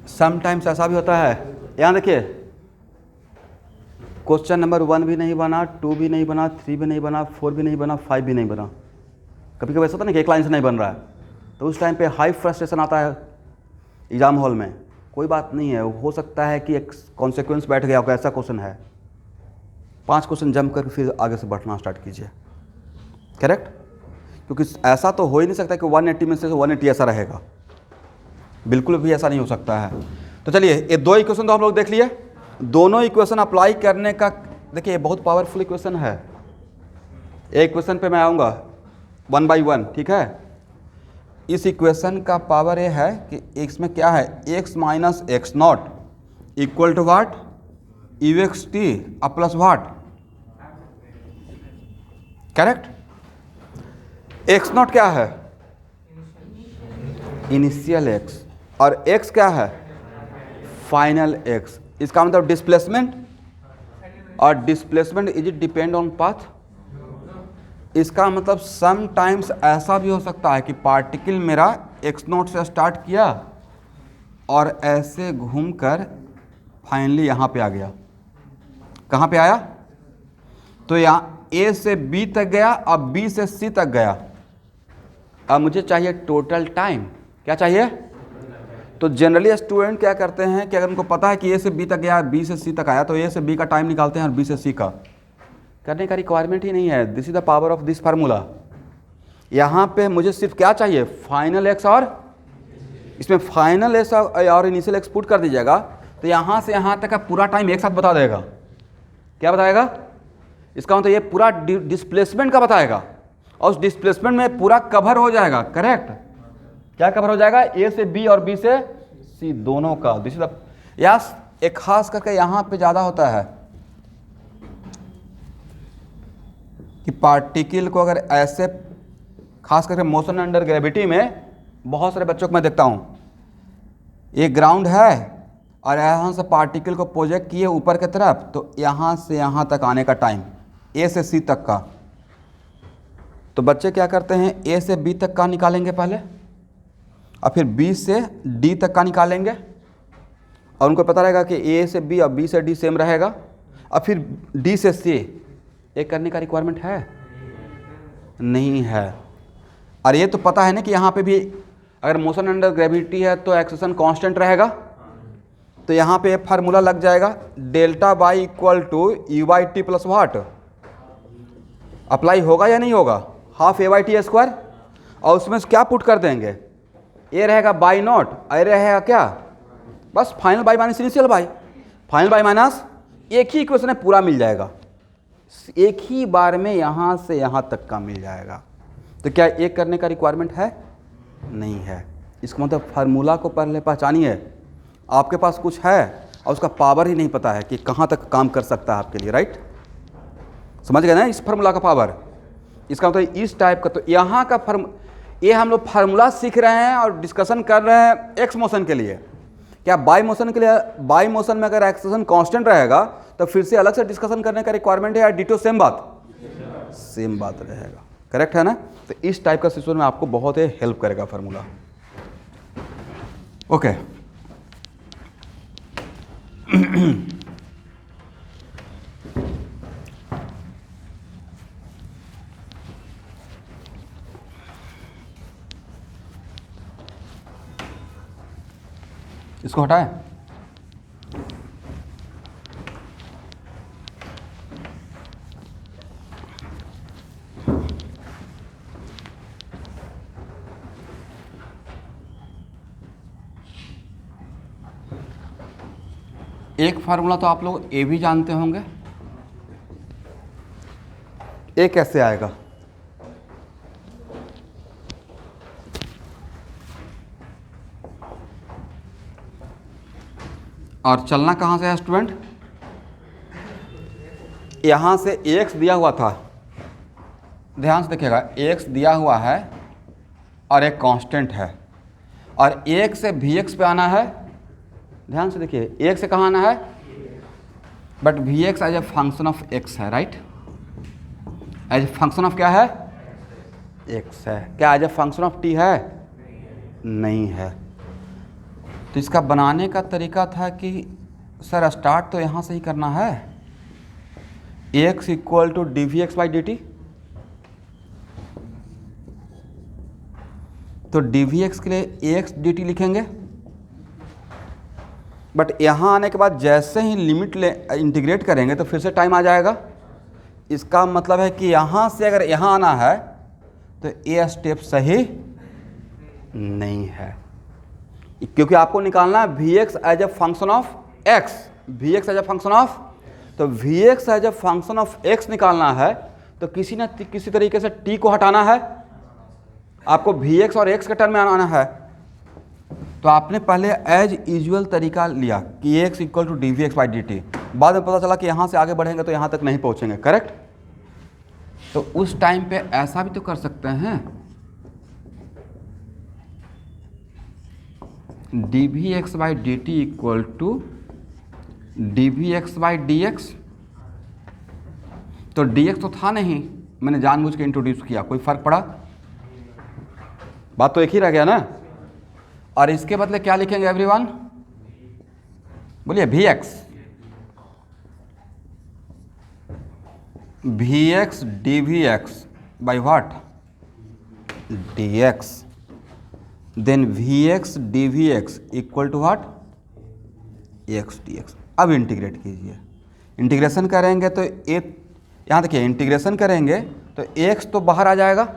[SPEAKER 1] समटाइम्स ऐसा भी होता है, यहाँ देखिए क्वेश्चन नंबर 1 भी नहीं बना, 2 भी नहीं बना, 3 भी नहीं बना, 4 भी नहीं बना, 5 भी नहीं बना। कभी कभी ऐसा होता है ना कि एक लाइन से नहीं बन रहा है, तो उस टाइम पे हाई फ्रस्ट्रेशन आता है एग्जाम हॉल में। कोई बात नहीं है, हो सकता है कि एक कॉन्सिक्वेंस बैठ गया होगा, ऐसा क्वेश्चन है, 5 क्वेश्चन जंप करके फिर आगे से बढ़ना स्टार्ट कीजिए, करेक्ट। क्योंकि ऐसा तो हो ही नहीं सकता कि 180 में से 180 ऐसा रहेगा, बिल्कुल भी ऐसा नहीं हो सकता है। तो चलिए ये 2 इक्वेशन तो हम लोग देख लिए, दोनों इक्वेशन अप्लाई करने का देखिए ये बहुत पावरफुल इक्वेशन है। एक इक्वेशन पे मैं आऊँगा 1 by 1, ठीक है। इस इक्वेशन का पावर ये है कि इसमें क्या है, x minus X nought equal to what, U x T plus what, correct. X nought क्या है, इनिशियल एक्स, और x क्या है, फाइनल x। इसका मतलब डिस्प्लेसमेंट, और displacement is it depend on path. इसका मतलब सम टाइम्स ऐसा भी हो सकता है कि पार्टिकल मेरा x नोट से स्टार्ट किया और ऐसे घूमकर फाइनली यहाँ पे आ गया। कहाँ पे आया, तो यहाँ A से B तक गया, अब B से C तक गया। अब मुझे चाहिए टोटल टाइम, क्या चाहिए। तो जनरली स्टूडेंट क्या करते हैं कि अगर उनको पता है कि A से B तक गया, B से C तक आया, तो A से B का टाइम निकालते हैं और B से C का। करने का रिक्वायरमेंट ही नहीं है। This is the power of this formula. यहाँ पे मुझे सिर्फ क्या चाहिए, फाइनल एक्स, और इसमें फाइनल एक्स और इनिशियल एक्स पुट कर दीजिएगा, तो यहाँ से यहाँ तक का पूरा टाइम एक साथ बता देगा। क्या बताएगा, इसका मतलब ये पूरा डिस्प्लेसमेंट का बताएगा, और उस डिस्प्लेसमेंट में पूरा कवर हो जाएगा, करेक्ट। क्या कवर हो जाएगा, ए से बी और बी से सी दोनों का। दिस इज द यस, एक खास करके यहाँ पे ज़्यादा होता है कि पार्टिकल को अगर ऐसे, खास करके मोशन अंडर ग्रेविटी में बहुत सारे बच्चों को मैं देखता हूँ, ये ग्राउंड है और यहाँ से पार्टिकल को प्रोजेक्ट किए ऊपर की तरफ, तो यहाँ से यहाँ तक आने का टाइम ए से सी तक का, तो बच्चे क्या करते हैं, ए से बी तक का निकालेंगे पहले, और फिर बी से डी तक का निकालेंगे, और उनको पता रहेगा कि ए से बी और बी से डी सेम रहेगा, और फिर डी से सी एक करने का रिक्वायरमेंट है नहीं है। और ये तो पता है ना कि यहाँ पे भी अगर मोशन अंडर ग्रेविटी है तो एक्सेशन कांस्टेंट रहेगा, तो यहाँ पे फार्मूला लग जाएगा, delta Y equal to U Y T plus what. Apply होगा या नहीं होगा, half A Y T square, और उसमें क्या पुट कर देंगे, ए रहेगा बाई नॉट, ए रहेगा क्या, बस final by minus initial by, final by minus, एक ही इक्वेशन में पूरा मिल जाएगा, एक ही बार में यहाँ से यहाँ तक का मिल जाएगा। तो क्या एक करने का रिक्वायरमेंट है नहीं है। इसका मतलब फार्मूला को पहले पहचानिए, आपके पास कुछ है और उसका पावर ही नहीं पता है कि कहाँ तक काम कर सकता है आपके लिए, राइट? समझ गए ना इस फार्मूला का पावर? इसका मतलब इस टाइप का। तो यहाँ का ये हम लोग फार्मूला सीख रहे हैं और डिस्कशन कर रहे हैं एक्स मोशन के लिए। क्या बाई मोशन के लिए, बाई मोशन में अगर एक्सेलरेशन कांस्टेंट रहेगा तो फिर से अलग से डिस्कशन करने का रिक्वायरमेंट है या डिटो सेम बात? सेम बात रहेगा, करेक्ट है ना? तो इस टाइप का सिचुएशन में आपको बहुत ही हेल्प करेगा फार्मूला। ओके इसको हटाएं। एक फार्मूला तो आप लोग ए भी जानते होंगे, ए कैसे आएगा? और चलना कहाँ से है स्टूडेंट? यहाँ से एक्स दिया हुआ था, ध्यान से देखिएगा, एक्स दिया हुआ है और एक कांस्टेंट है, और एक से वी एक्स पे आना है। ध्यान से देखिए, एक से कहाँ आना है? But v x as a function of x है, right? As a function of क्या है? एक्स है। क्या as a function of t है? नहीं है। तो इसका बनाने का तरीका था कि सर स्टार्ट तो यहाँ से ही करना है, X equal to D V X by D T. तो डी वी एक्स के लिए एक्स डी टी लिखेंगे, बट यहाँ आने के बाद जैसे ही लिमिट इंटीग्रेट करेंगे तो फिर से टाइम आ जाएगा। इसका मतलब है कि यहाँ से अगर यहाँ आना है तो ये स्टेप सही नहीं है, क्योंकि आपको निकालना है v x as a function of x, we x as a function of. तो we x as a function of x निकालना है तो किसी न किसी तरीके से टी को हटाना है, आपको वी एक्स और एक्स के टर्म में आना है। तो आपने पहले एज यूजुअल तरीका लिया कि X equal to D V X by D T, बाद में पता चला कि यहाँ से आगे बढ़ेंगे तो यहाँ तक नहीं पहुँचेंगे, करेक्ट? तो उस टाइम पे ऐसा भी तो कर सकते हैं, D V X by D T equal to D V X by D X. तो डी एक्स तो था नहीं, मैंने जानबूझ के इंट्रोड्यूस किया, कोई फर्क पड़ा? बात तो एक ही रह गया ना। और इसके बदले क्या लिखेंगे एवरीवन? बोलिए V X, we X D V X by what? D X. Then V X D V x equal to what? X D X. अब इंटीग्रेट कीजिए, इंटीग्रेशन करेंगे तो यहाँ देखिए, इंटीग्रेशन करेंगे तो एक्स तो बाहर आ जाएगा,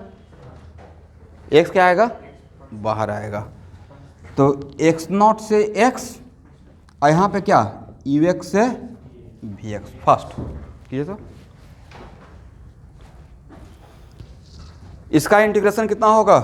[SPEAKER 1] एक्स क्या आएगा? बाहर आएगा। तो एक्स नॉट से एक्स और यहाँ पे क्या? यू एक्स से वी एक्स। फर्स्ट कीजिए तो इसका इंटीग्रेशन कितना होगा?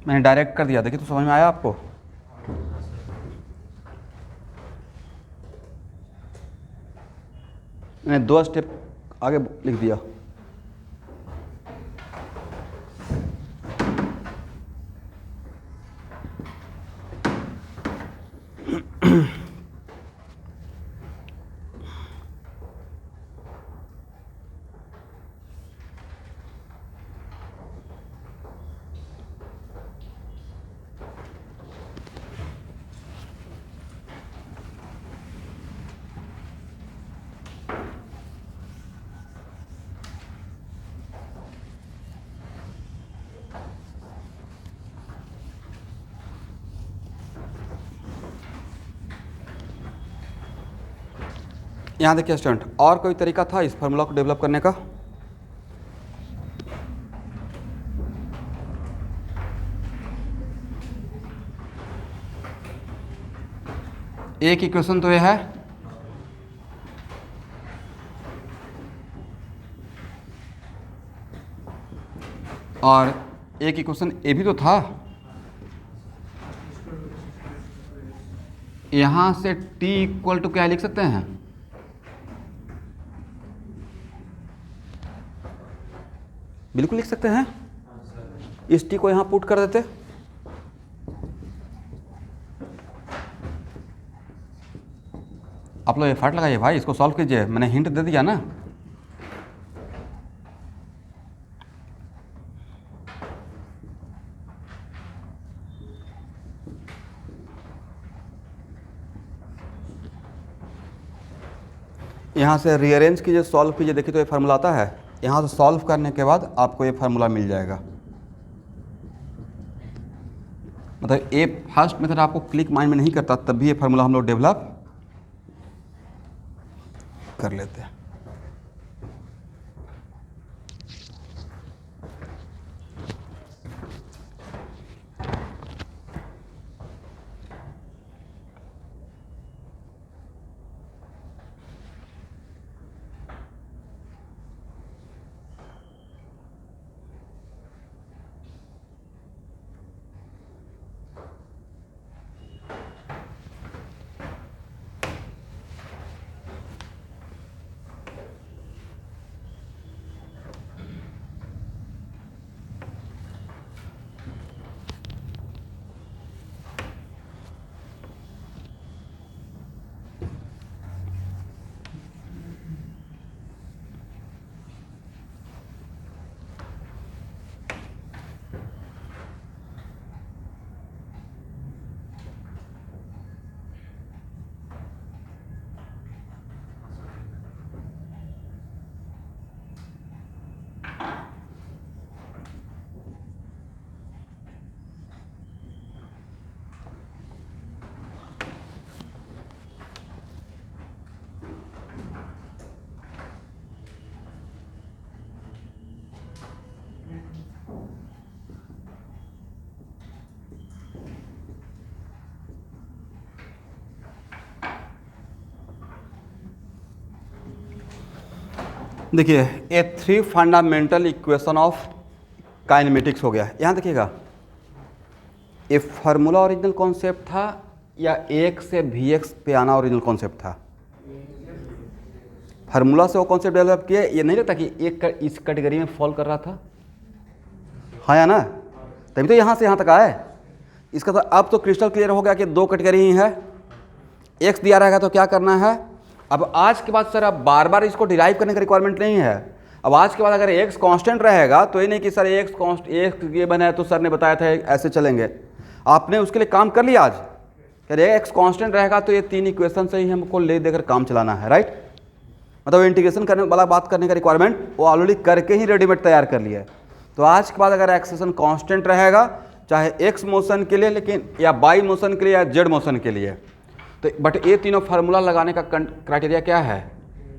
[SPEAKER 1] मैंने डायरेक्ट कर दिया, देखिए तो समझ में आया आपको? मैंने 2 स्टेप आगे लिख दिया। यहाँ देखिए स्टूडेंट, और कोई तरीका था इस फार्मूला को डेवलप करने का? एक इक्वेशन तो ये है, और एक इक्वेशन ए भी तो था। यहाँ से t इक्वल टू क्या लिख सकते हैं? बिल्कुल लिख सकते हैं। इस t को यहाँ पुट कर देते, आप लोग एफर्ट लगाइए भाई, इसको सॉल्व कीजिए, मैंने हिंट दे दिया ना। यहाँ से रीअरेंज कीजिए, सॉल्व कीजिए, देखिए तो ये फार्मूला आता है। यहाँ से सॉल्व करने के बाद आपको ये फार्मूला मिल जाएगा। मतलब ये फर्स्ट मेथड आपको क्लिक माइंड में नहीं करता, तब भी ये फार्मूला हम लोग डेवलप कर लेते हैं। देखिए ये 3 फंडामेंटल इक्वेशन ऑफ काइनेमेटिक्स हो गया। यहाँ देखिएगा, ये फार्मूला ओरिजिनल कॉन्सेप्ट था या एक से Vx पे आना ओरिजिनल कॉन्सेप्ट था? फार्मूला से वो कॉन्सेप्ट डेवलप किया। ये नहीं लगता कि एक इस कैटेगरी में फॉल कर रहा था, हाँ या ना? तभी तो यहाँ से यहाँ तक आए। इसका तो अब तो क्रिस्टल क्लियर हो गया कि 2 कैटेगरी ही है। एक्स दिया रहेगा तो क्या करना है? अब आज के बाद सर अब बार बार इसको डिराइव करने का रिक्वायरमेंट नहीं है। अब आज के बाद अगर एक्स कांस्टेंट रहेगा तो ये नहीं कि सर एक्स ये बना है तो सर ने बताया था ऐसे चलेंगे। आपने उसके लिए काम कर लिया आज, अरे एक्स कांस्टेंट रहेगा तो ये 3 इक्वेशन से ही हमको ले देकर काम चलाना है, राइट? मतलब इंटीग्रेशन करने वाला बात करने का रिक्वायरमेंट वो ऑलरेडी करके ही रेडीमेड तैयार कर लिया है। तो आज के बाद अगर एक्सेशन कांस्टेंट रहेगा, चाहे एक्स मोशन के लिए लेकिन या बाई मोशन के लिए या जेड मोशन के लिए, तो बट ये तीनों फार्मूला लगाने का क्राइटेरिया क्या है?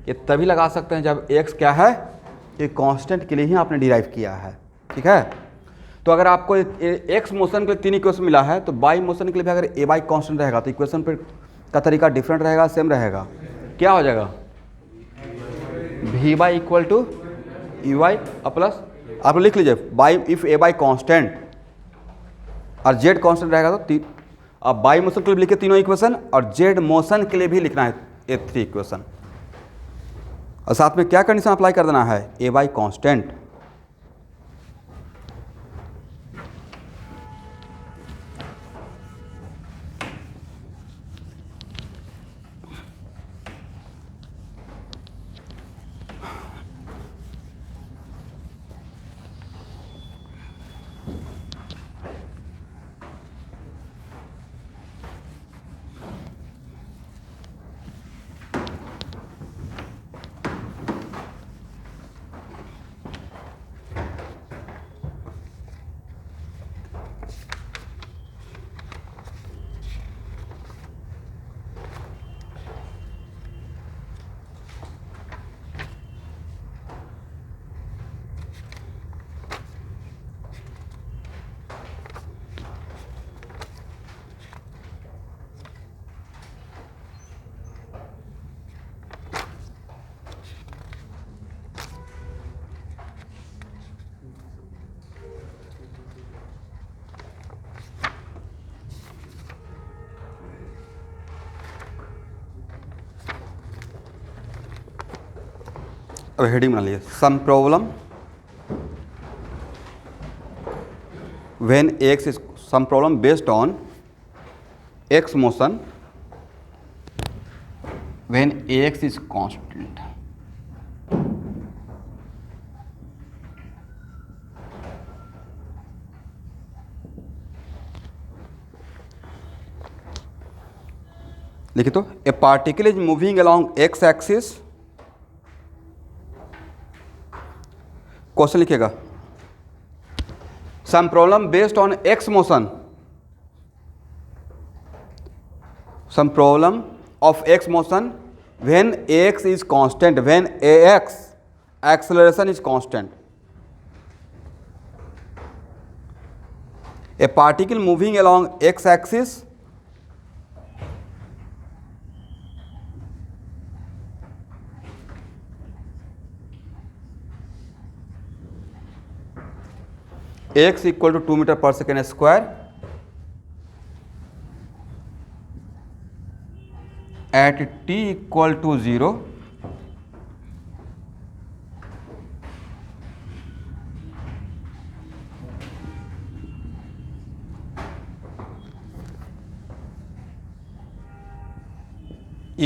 [SPEAKER 1] ये तभी लगा सकते हैं जब एक्स क्या है, ये कांस्टेंट के लिए ही आपने डिराइव किया है, ठीक है? तो अगर आपको एक्स मोशन के लिए 3 इक्वेशन मिला है तो बाई मोशन के लिए भी अगर ए बाई कांस्टेंट रहेगा तो इक्वेशन पर का तरीका डिफरेंट रहेगा, सेम रहेगा? क्या हो जाएगा? V Y equal to U Y plus, आप लिख लीजिए Y if A by constant और जेड कांस्टेंट रहेगा तो अब बाई मोशन के लिए लिखे तीनों इक्वेशन और जेड मोशन के लिए भी लिखना है ये 3 इक्वेशन। और साथ में क्या कंडीशन अप्लाई कर देना है? A by constant. अब हेडिंग बना लीजिए, some problem when x is, some problem based on x motion when x is constant. लिखिए तो, a particle is moving along x axis, question लिखिएगा, some problem based on x motion, some problem of x motion when x is constant, when x acceleration is constant. A particle moving along x axis x equal to 2 metre per second square at t equal to 0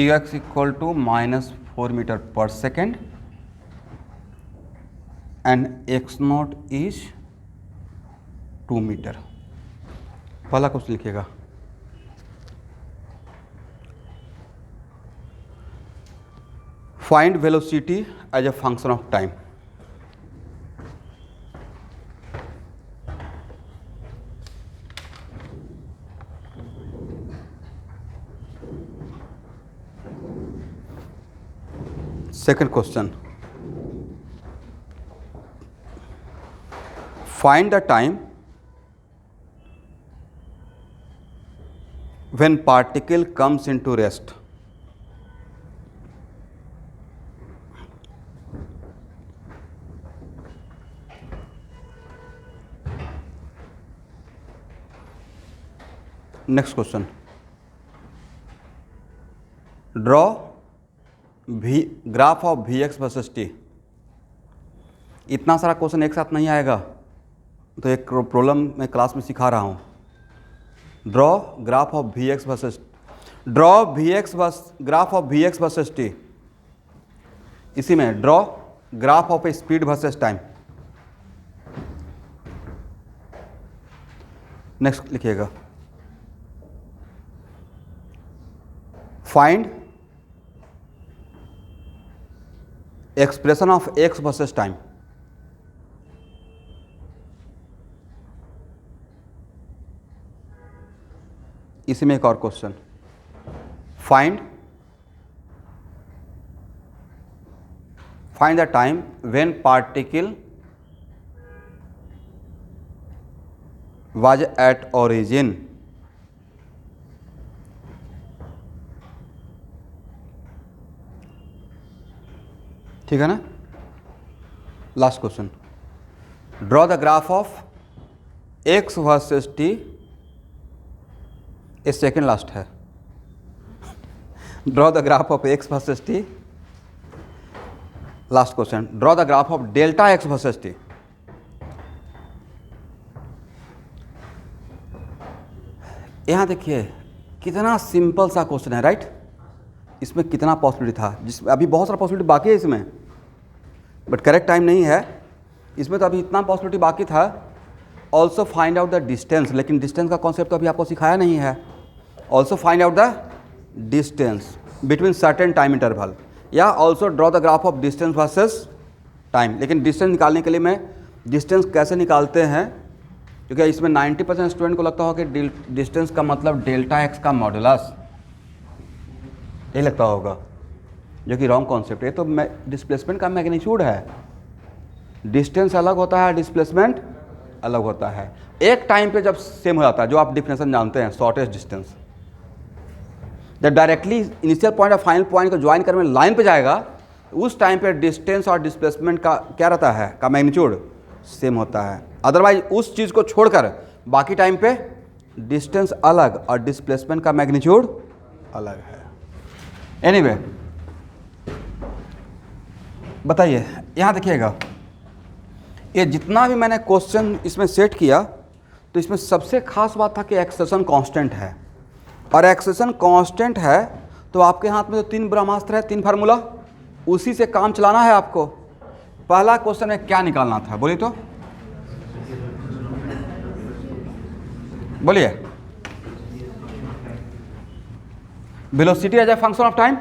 [SPEAKER 1] x equal to -4 metre per second and x nought is 2 metre. पहला question लिखिएगा, find velocity as a function of time. Second question, find the time when particle comes into rest। Next question, draw graph of v x versus t. इतना सारा question एक साथ नहीं आएगा, तो एक प्रॉब्लम मैं क्लास में सिखा रहा हूँ। Draw graph of v x versus, draw graph of v x versus t. इसी में draw graph of a speed versus time. Next लिखिएगा, find expression of x versus time. इसी में एक और question, find the time when particle was at origin. ठीक है ना। Last question, draw the graph of x versus t. ये second last है। Draw the graph of x versus T. Last question, draw the graph of delta x versus T. यहां देखिए कितना simple सा question है, राइट। इसमें कितना possibility था, जिसमें अभी बहुत सारा पॉसिबिलिटी बाकी है इसमें, बट करेक्ट टाइम नहीं है। इसमें तो अभी इतना पॉसिबिलिटी बाकी था। Also find out the distance, लेकिन डिस्टेंस का कॉन्सेप्ट तो अभी आपको सिखाया नहीं है। Also find out the distance between certain time interval, या also draw the graph of distance versus time. लेकिन डिस्टेंस निकालने के लिए मैं डिस्टेंस कैसे निकालते हैं, क्योंकि इसमें 90% स्टूडेंट को लगता होगा कि डिस्टेंस का मतलब डेल्टा एक्स का मॉडुलस, यही लगता होगा, जो कि रॉन्ग कॉन्सेप्ट है। तो डिस्प्लेसमेंट का मैग्नीट्यूड है। डिस्टेंस अलग होता है, डिस्प्लेसमेंट अलग होता है। एक टाइम पे जब सेम हो जाता है, जो आप डिफिनेशन जानते हैं, शॉर्टेस्ट डिस्टेंस, जब डायरेक्टली इनिशियल पॉइंट और फाइनल पॉइंट को ज्वाइन करने में लाइन पे जाएगा, उस टाइम पे डिस्टेंस और डिस्प्लेसमेंट का क्या रहता है, का मैग्नीट्यूड सेम होता है। अदरवाइज उस चीज़ को छोड़कर बाकी टाइम पे डिस्टेंस अलग और डिस्प्लेसमेंट का बताइए, यहाँ देखिएगा, ये जितना भी मैंने क्वेश्चन इसमें सेट किया तो इसमें सबसे खास बात था कि एक्सेशन कांस्टेंट है, और एक्सेशन कांस्टेंट है तो आपके हाथ में तो 3 ब्रह्मास्त्र है, 3 फार्मूला, उसी से काम चलाना है आपको। पहला क्वेश्चन में क्या निकालना था, बोलिए तो, बोलिए। Velocity as a function of time.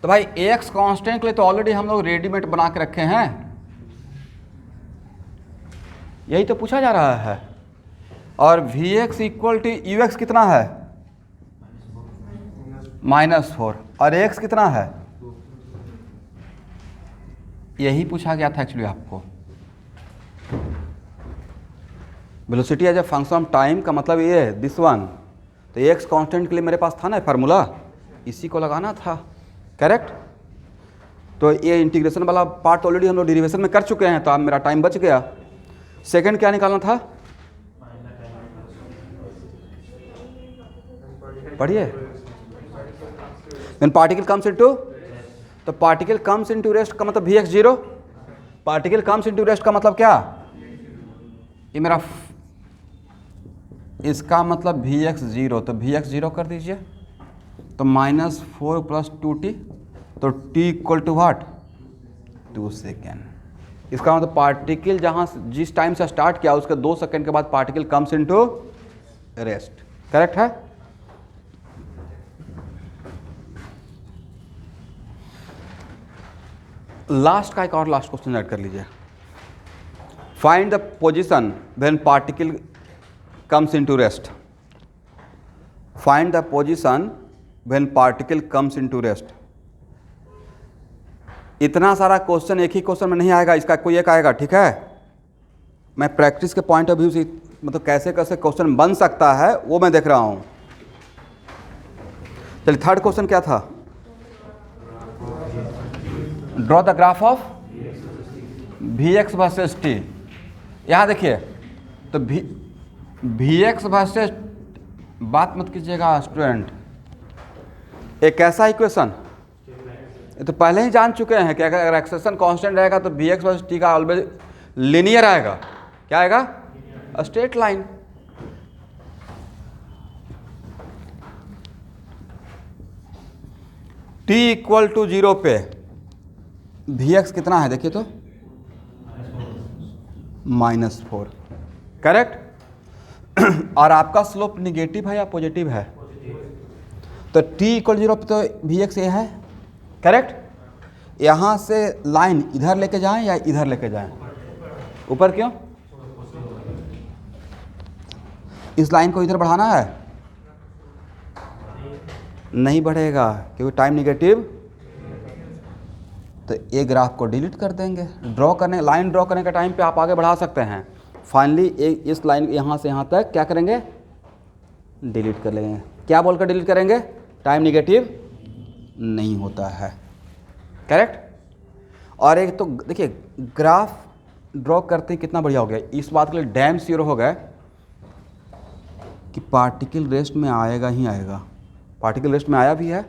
[SPEAKER 1] तो भाई एक्स कांस्टेंट के लिए तो ऑलरेडी हम लोग रेडीमेड बना के रखे हैं, यही तो पूछा जा रहा है। और V x equal to you x कितना है, -4, और एक्स कितना है, यही पूछा गया था एक्चुअली आपको। Velocity as a function of time का मतलब ये है दिस वन। तो एक्स कांस्टेंट के लिए मेरे पास था ना फार्मूला, इसी को लगाना था, करेक्ट। तो ये इंटीग्रेशन वाला पार्ट ऑलरेडी हम लोग डेरिवेशन में कर चुके हैं, तो अब मेरा टाइम बच गया। सेकंड क्या निकालना था, पढ़िए। व्हेन पार्टिकल कम्स इनटू, तो पार्टिकल कम्स इनटू रेस्ट का मतलब v x 0, particle comes into rest का मतलब क्या, ये मेरा, इसका मतलब वी एक्स 0, तो वी एक्स 0 कर दीजिए, तो -4 + 2t, तो t equal to what, 2 second. इसका मतलब पार्टिकल जहाँ जिस टाइम से स्टार्ट किया उसके 2 सेकेंड के बाद particle comes into rest, correct है। लास्ट का एक और लास्ट क्वेश्चन ऐड कर लीजिए। Find the position when particle comes into rest. Find the position when particle comes into rest. इतना सारा क्वेश्चन एक ही क्वेश्चन में नहीं आएगा, इसका कोई एक आएगा, ठीक है। मैं प्रैक्टिस के पॉइंट ऑफ व्यू से मतलब कैसे कैसे क्वेश्चन बन सकता है वो मैं देख रहा हूँ। चलिए थर्ड क्वेश्चन क्या था, draw the graph of v x versus t. यहाँ देखिए, तो वी एक्स वर्सेस, बात मत कीजिएगा स्टूडेंट, एक ऐसा इक्वेशन, ये तो पहले ही जान चुके हैं कि अगर एक्सेशन कांस्टेंट रहेगा तो वी एक्स वर्सेस टी का ऑलवेज लीनियर आएगा। क्या आएगा, straight line. t equal to 0 पे वी एक्स कितना है, देखिए तो -4, करेक्ट। और आपका स्लोप निगेटिव है या पॉजिटिव है, तो t इक्वल 0 पे तो वी एक्स ये है, करेक्ट। यहाँ से लाइन इधर लेके जाएं या इधर लेके जाएं, ऊपर क्यों, इस लाइन को इधर बढ़ाना है, नहीं बढ़ेगा क्योंकि टाइम निगेटिव, तो ये ग्राफ को डिलीट कर देंगे। ड्रॉ करने, लाइन ड्रॉ करने का टाइम पे आप आगे बढ़ा सकते हैं। फाइनली इस लाइन यहाँ से यहाँ तक क्या करेंगे, डिलीट कर लेंगे। क्या बोलकर डिलीट करेंगे, टाइम निगेटिव नहीं होता है, करेक्ट। और एक तो देखिए ग्राफ ड्रॉ करते हैं कितना बढ़िया हो गया, इस बात के लिए डैम श्योर हो गए कि पार्टिकल रेस्ट में आएगा ही आएगा। पार्टिकल रेस्ट में आया भी है।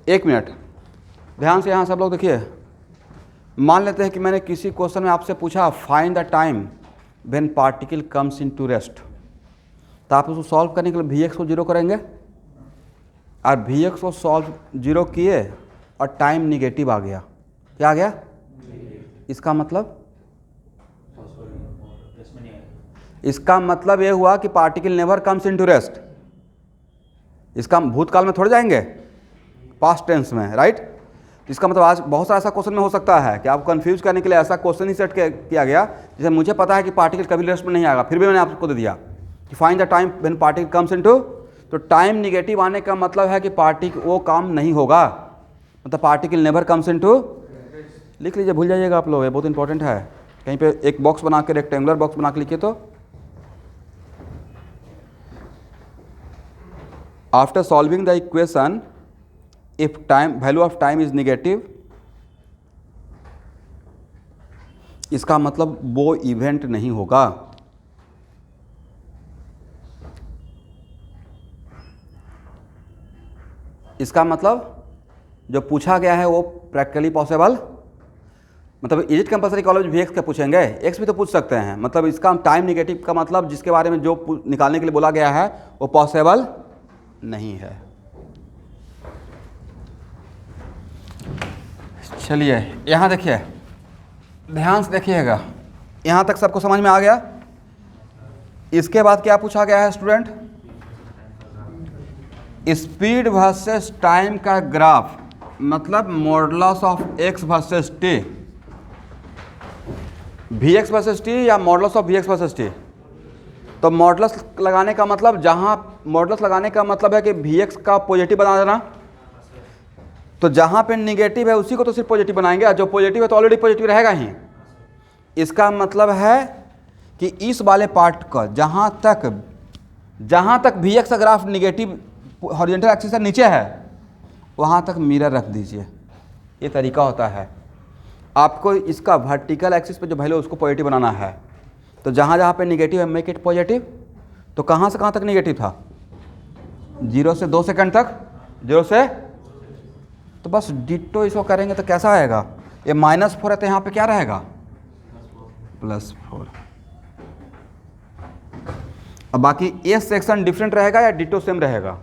[SPEAKER 1] एक मिनट ध्यान से यहाँ सब लोग देखिए, मान लेते हैं कि मैंने किसी क्वेश्चन में आपसे पूछा find the time when particle comes into rest, तो आप उसको सॉल्व करने के लिए वी एक्स को 0 करेंगे, और वी एक्स को सॉल्व 0 किए और टाइम निगेटिव आ गया। क्या आ गया, इसका मतलब ये हुआ कि particle never comes into rest. इसका भूतकाल में थोड़े जाएंगे, पास्ट टेंस में, राइट। इसका मतलब आज बहुत सारा ऐसा क्वेश्चन में हो सकता है कि आपको कंफ्यूज करने के लिए ऐसा क्वेश्चन ही सेट किया गया जैसे मुझे पता है कि पार्टिकल कभी रेस्ट में नहीं आएगा, फिर भी मैंने आपको दे दिया कि find the time when particle comes into. तो टाइम निगेटिव आने का मतलब है कि पार्टिकल वो काम नहीं होगा, मतलब पार्टिकल नेवर कम्स इनटू। लिख लीजिए, भूल जाइएगा आप लोग, ये बहुत इंपॉर्टेंट है। कहीं पे एक बॉक्स बना के, रेक्टेंगुलर बॉक्स बना के लिखिए तो after solving the equation if time value of time is negative, इसका मतलब वो इवेंट नहीं होगा। इसका मतलब जो पूछा गया है वो प्रैक्टिकली पॉसिबल मतलब is it compulsory college v x का पूछेंगे, एक्स भी तो पूछ सकते हैं। मतलब इसका टाइम निगेटिव का मतलब जिसके बारे में जो निकालने के लिए बोला गया है वो पॉसिबल नहीं है। चलिए यहाँ देखिए, ध्यान से देखिएगा, यहाँ तक सबको समझ में आ गया। इसके बाद क्या पूछा गया है स्टूडेंट, स्पीड वर्सेस टाइम का ग्राफ, मतलब modulus of x versus t, v x versus t या modulus of v x versus t. तो मॉडुलस लगाने का मतलब, जहाँ मॉडुलस लगाने का मतलब है कि वी एक्स का पॉजिटिव बना देना, तो जहाँ पे निगेटिव है उसी को तो सिर्फ पॉजिटिव बनाएंगे, और जो पॉजिटिव है तो ऑलरेडी पॉजिटिव रहेगा ही। इसका मतलब है कि इस वाले पार्ट का जहाँ तक वी एक्स का ग्राफ निगेटिव हॉरिजॉन्टल एक्सिस से नीचे है वहाँ तक मिरर रख दीजिए। ये तरीका होता है। आपको इसका वर्टिकल एक्सिस पे जो वैल्यू उसको पॉजिटिव बनाना है, तो जहाँ जहाँ पे निगेटिव है मेक इट पॉजिटिव। तो कहाँ से कहाँ तक निगेटिव था, 0 से 2 सेकंड तक, 0 से, तो बस डिट्टो इसको करेंगे तो कैसा आएगा, ये -4 है तो यहाँ पे क्या रहेगा, +4। अब बाकी ये सेक्शन डिफरेंट रहेगा या डिट्टो सेम रहेगा,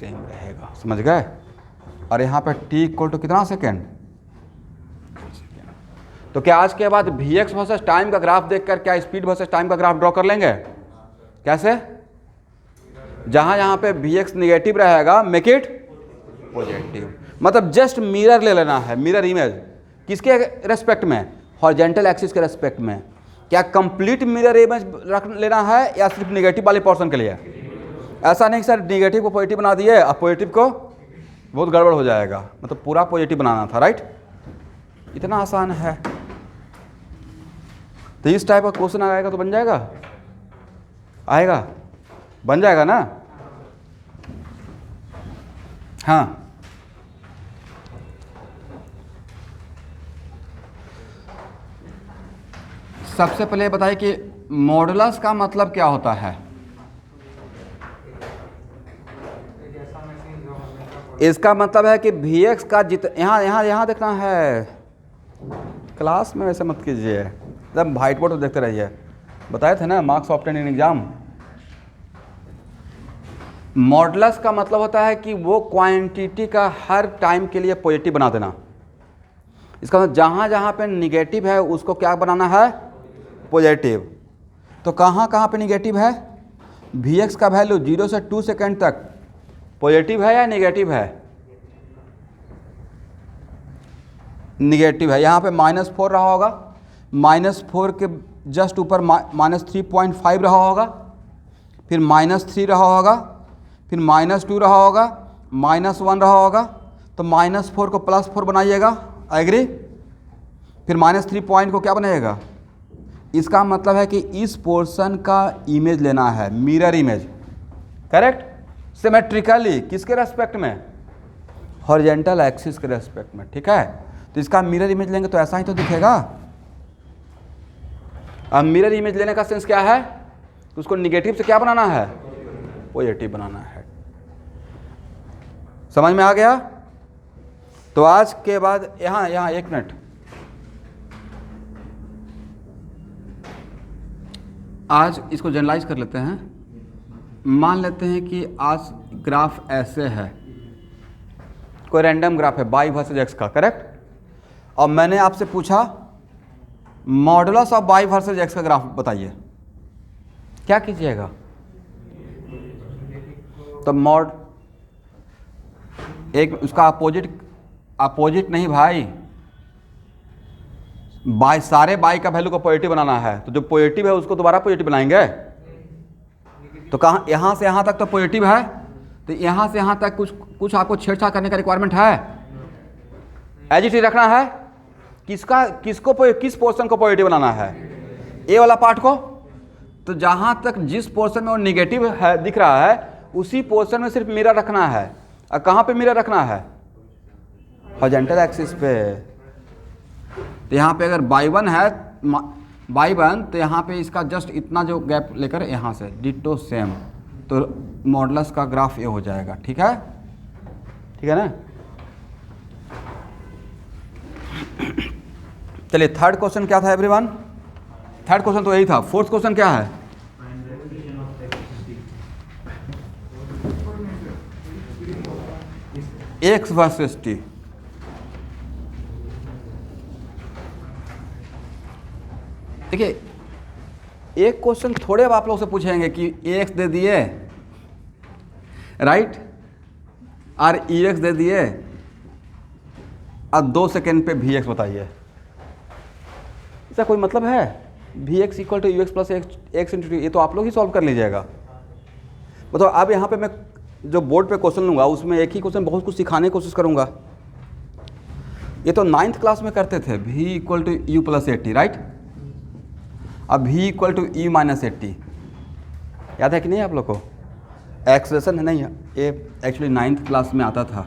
[SPEAKER 1] सेम रहेगा, समझ गए। और यहाँ पे t इक्वल टू कितना सेकेंड, तो क्या आज के बाद वी एक्स वर्सेस टाइम का ग्राफ देखकर क्या स्पीड वर्सेस टाइम का ग्राफ ड्रॉ कर लेंगे, कैसे, जहाँ जहाँ पे वी एक्स निगेटिव रहेगा मेक इट पॉजिटिव। मतलब जस्ट मिरर ले लेना है, मिरर इमेज, किसके रेस्पेक्ट में, हॉरिजॉन्टल एक्सिस के रेस्पेक्ट में। क्या कंप्लीट मिरर इमेज रख लेना है या सिर्फ निगेटिव वाले पोर्शन के लिए। ऐसा नहीं सर निगेटिव को पॉजिटिव बना दिए और पॉजिटिव को, बहुत गड़बड़ हो जाएगा, मतलब पूरा पॉजिटिव बनाना था, राइट। इतना आसान है। तो इस टाइप का क्वेश्चन आएगा तो बन जाएगा, आएगा, बन जाएगा ना। हाँ, सबसे पहले बताइए कि मॉडुलस का मतलब क्या होता है। इसका मतलब है कि वी एक्स का यहाँ देखना है, क्लास में वैसे मत कीजिए, एकदम व्हाइट बोर्ड तो देखते रहिए। बताए थे ना marks obtain in exam. Modulus का मतलब होता है कि वो क्वांटिटी का हर टाइम के लिए पॉजिटिव बना देना। इसका मतलब जहाँ जहाँ पे निगेटिव है उसको क्या बनाना है, पॉजिटिव। तो कहाँ कहाँ पे निगेटिव है, वी एक्स का वैल्यू 0 से 2 सेकेंड तक पॉजिटिव है या नेगेटिव है, निगेटिव है। यहाँ पे -4 रहा होगा, -4 के जस्ट ऊपर -3.5 रहा होगा, फिर -3 रहा होगा, फिर -2 रहा होगा, -1 रहा होगा। तो -4 को +4 बनाइएगा, एग्री। फिर -3 पॉइंट को क्या बनाइएगा, इसका मतलब है कि इस पोर्शन का इमेज लेना है, मिरर इमेज, करेक्ट, सिमेट्रिकली। किसके रेस्पेक्ट में, हॉरिजॉन्टल एक्सिस के रेस्पेक्ट में, ठीक है। तो इसका मिरर इमेज लेंगे तो ऐसा ही तो दिखेगा। अब मिरर इमेज लेने का सेंस क्या है, तो उसको निगेटिव से क्या बनाना है, पॉजिटिव बनाना है। समझ में आ गया। तो आज के बाद यहाँ 1 मिनट, आज इसको जनरलाइज कर लेते हैं। मान लेते हैं कि आज ग्राफ ऐसे है, कोई रैंडम ग्राफ है y वर्सेस x का, करेक्ट। और मैंने आपसे पूछा modulus of y versus x का ग्राफ बताइए, क्या कीजिएगा। तो मॉड एक उसका अपोजिट नहीं भाई, बाय सारे बाई का वैल्यू को पॉजिटिव बनाना है, तो जो पॉजिटिव है उसको दोबारा पॉजिटिव बनाएंगे। तो कहाँ, यहाँ से यहाँ तक तो पॉजिटिव है, तो यहाँ से यहाँ तक कुछ आपको छेड़छाड़ करने का रिक्वायरमेंट है, एज इट इज रखना है। किस पोर्शन को पॉजिटिव बनाना है, ए वाला पार्ट को। तो जहाँ तक जिस पोर्शन में वो निगेटिव है दिख रहा है उसी पोर्शन में सिर्फ मिरर रखना है। और कहाँ पे मिरर रखना है, हॉरिजॉन्टल एक्सिस पे। तो यहाँ पे अगर y1 है, y1, तो यहाँ पे इसका जस्ट इतना जो गैप लेकर यहाँ से डिट्टो सेम, तो मॉडुलस का ग्राफ ये हो जाएगा, ठीक है, ठीक है ना। चलिए थर्ड क्वेश्चन क्या था एवरीवन? थर्ड क्वेश्चन तो यही था। फोर्थ क्वेश्चन क्या है? X versus T. देखिए एक क्वेश्चन थोड़े अब आप लोग से पूछेंगे कि एक्स दे दिए, राइट, और ई एक्स दे दिए, अब 2 सेकेंड पे वी एक्स बताइए। इसका कोई मतलब है? V x equal to you x plus x into t, ये तो आप लोग ही सॉल्व कर लीजिएगा। मतलब अब यहाँ पे मैं जो बोर्ड पे क्वेश्चन लूँगा उसमें एक ही क्वेश्चन बहुत कुछ सिखाने की कोशिश करूँगा। ये तो 9th क्लास में करते थे, v equal to u plus a t, right. अब v equal to e minus a t, याद है कि नहीं आप लोग को? एक्सप्रेशन है नहीं, ये एक्चुअली 9th क्लास में आता था।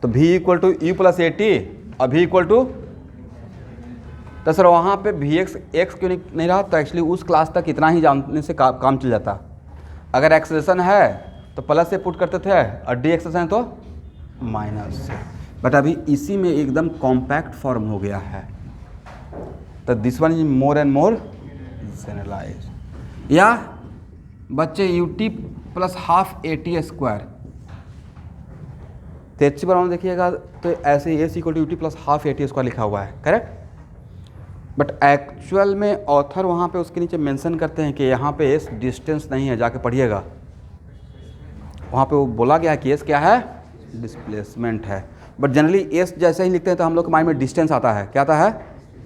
[SPEAKER 1] तो v equal to u plus a t और वी इक्वल टू, तो सर वहाँ पे वी एक्स क्यों नहीं रहा? तो एक्चुअली उस क्लास तक इतना ही जानने से काम चल जाता। अगर एक्सप्रेशन है तो प्लस से पुट करते थे और डी एक्सप्रेशन है तो माइनस से, बट अभी इसी में एकदम कॉम्पैक्ट फॉर्म हो गया है। तो this one is more and more generalize. या बच्चे u T plus half A T square, तो एच सी बनाना देखिएगा तो ऐसे s equal to U T plus half A T square लिखा हुआ है, करेक्ट। बट एक्चुअल में ऑथर वहाँ पे उसके नीचे मेंशन करते हैं कि यहाँ पे एस डिस्टेंस नहीं है, जाके पढ़िएगा। वहाँ पे वो बोला गया है कि एस क्या है? डिस्प्लेसमेंट है। बट जनरली एस जैसे ही लिखते हैं तो हम लोग के माइंड में डिस्टेंस आता है। क्या आता है?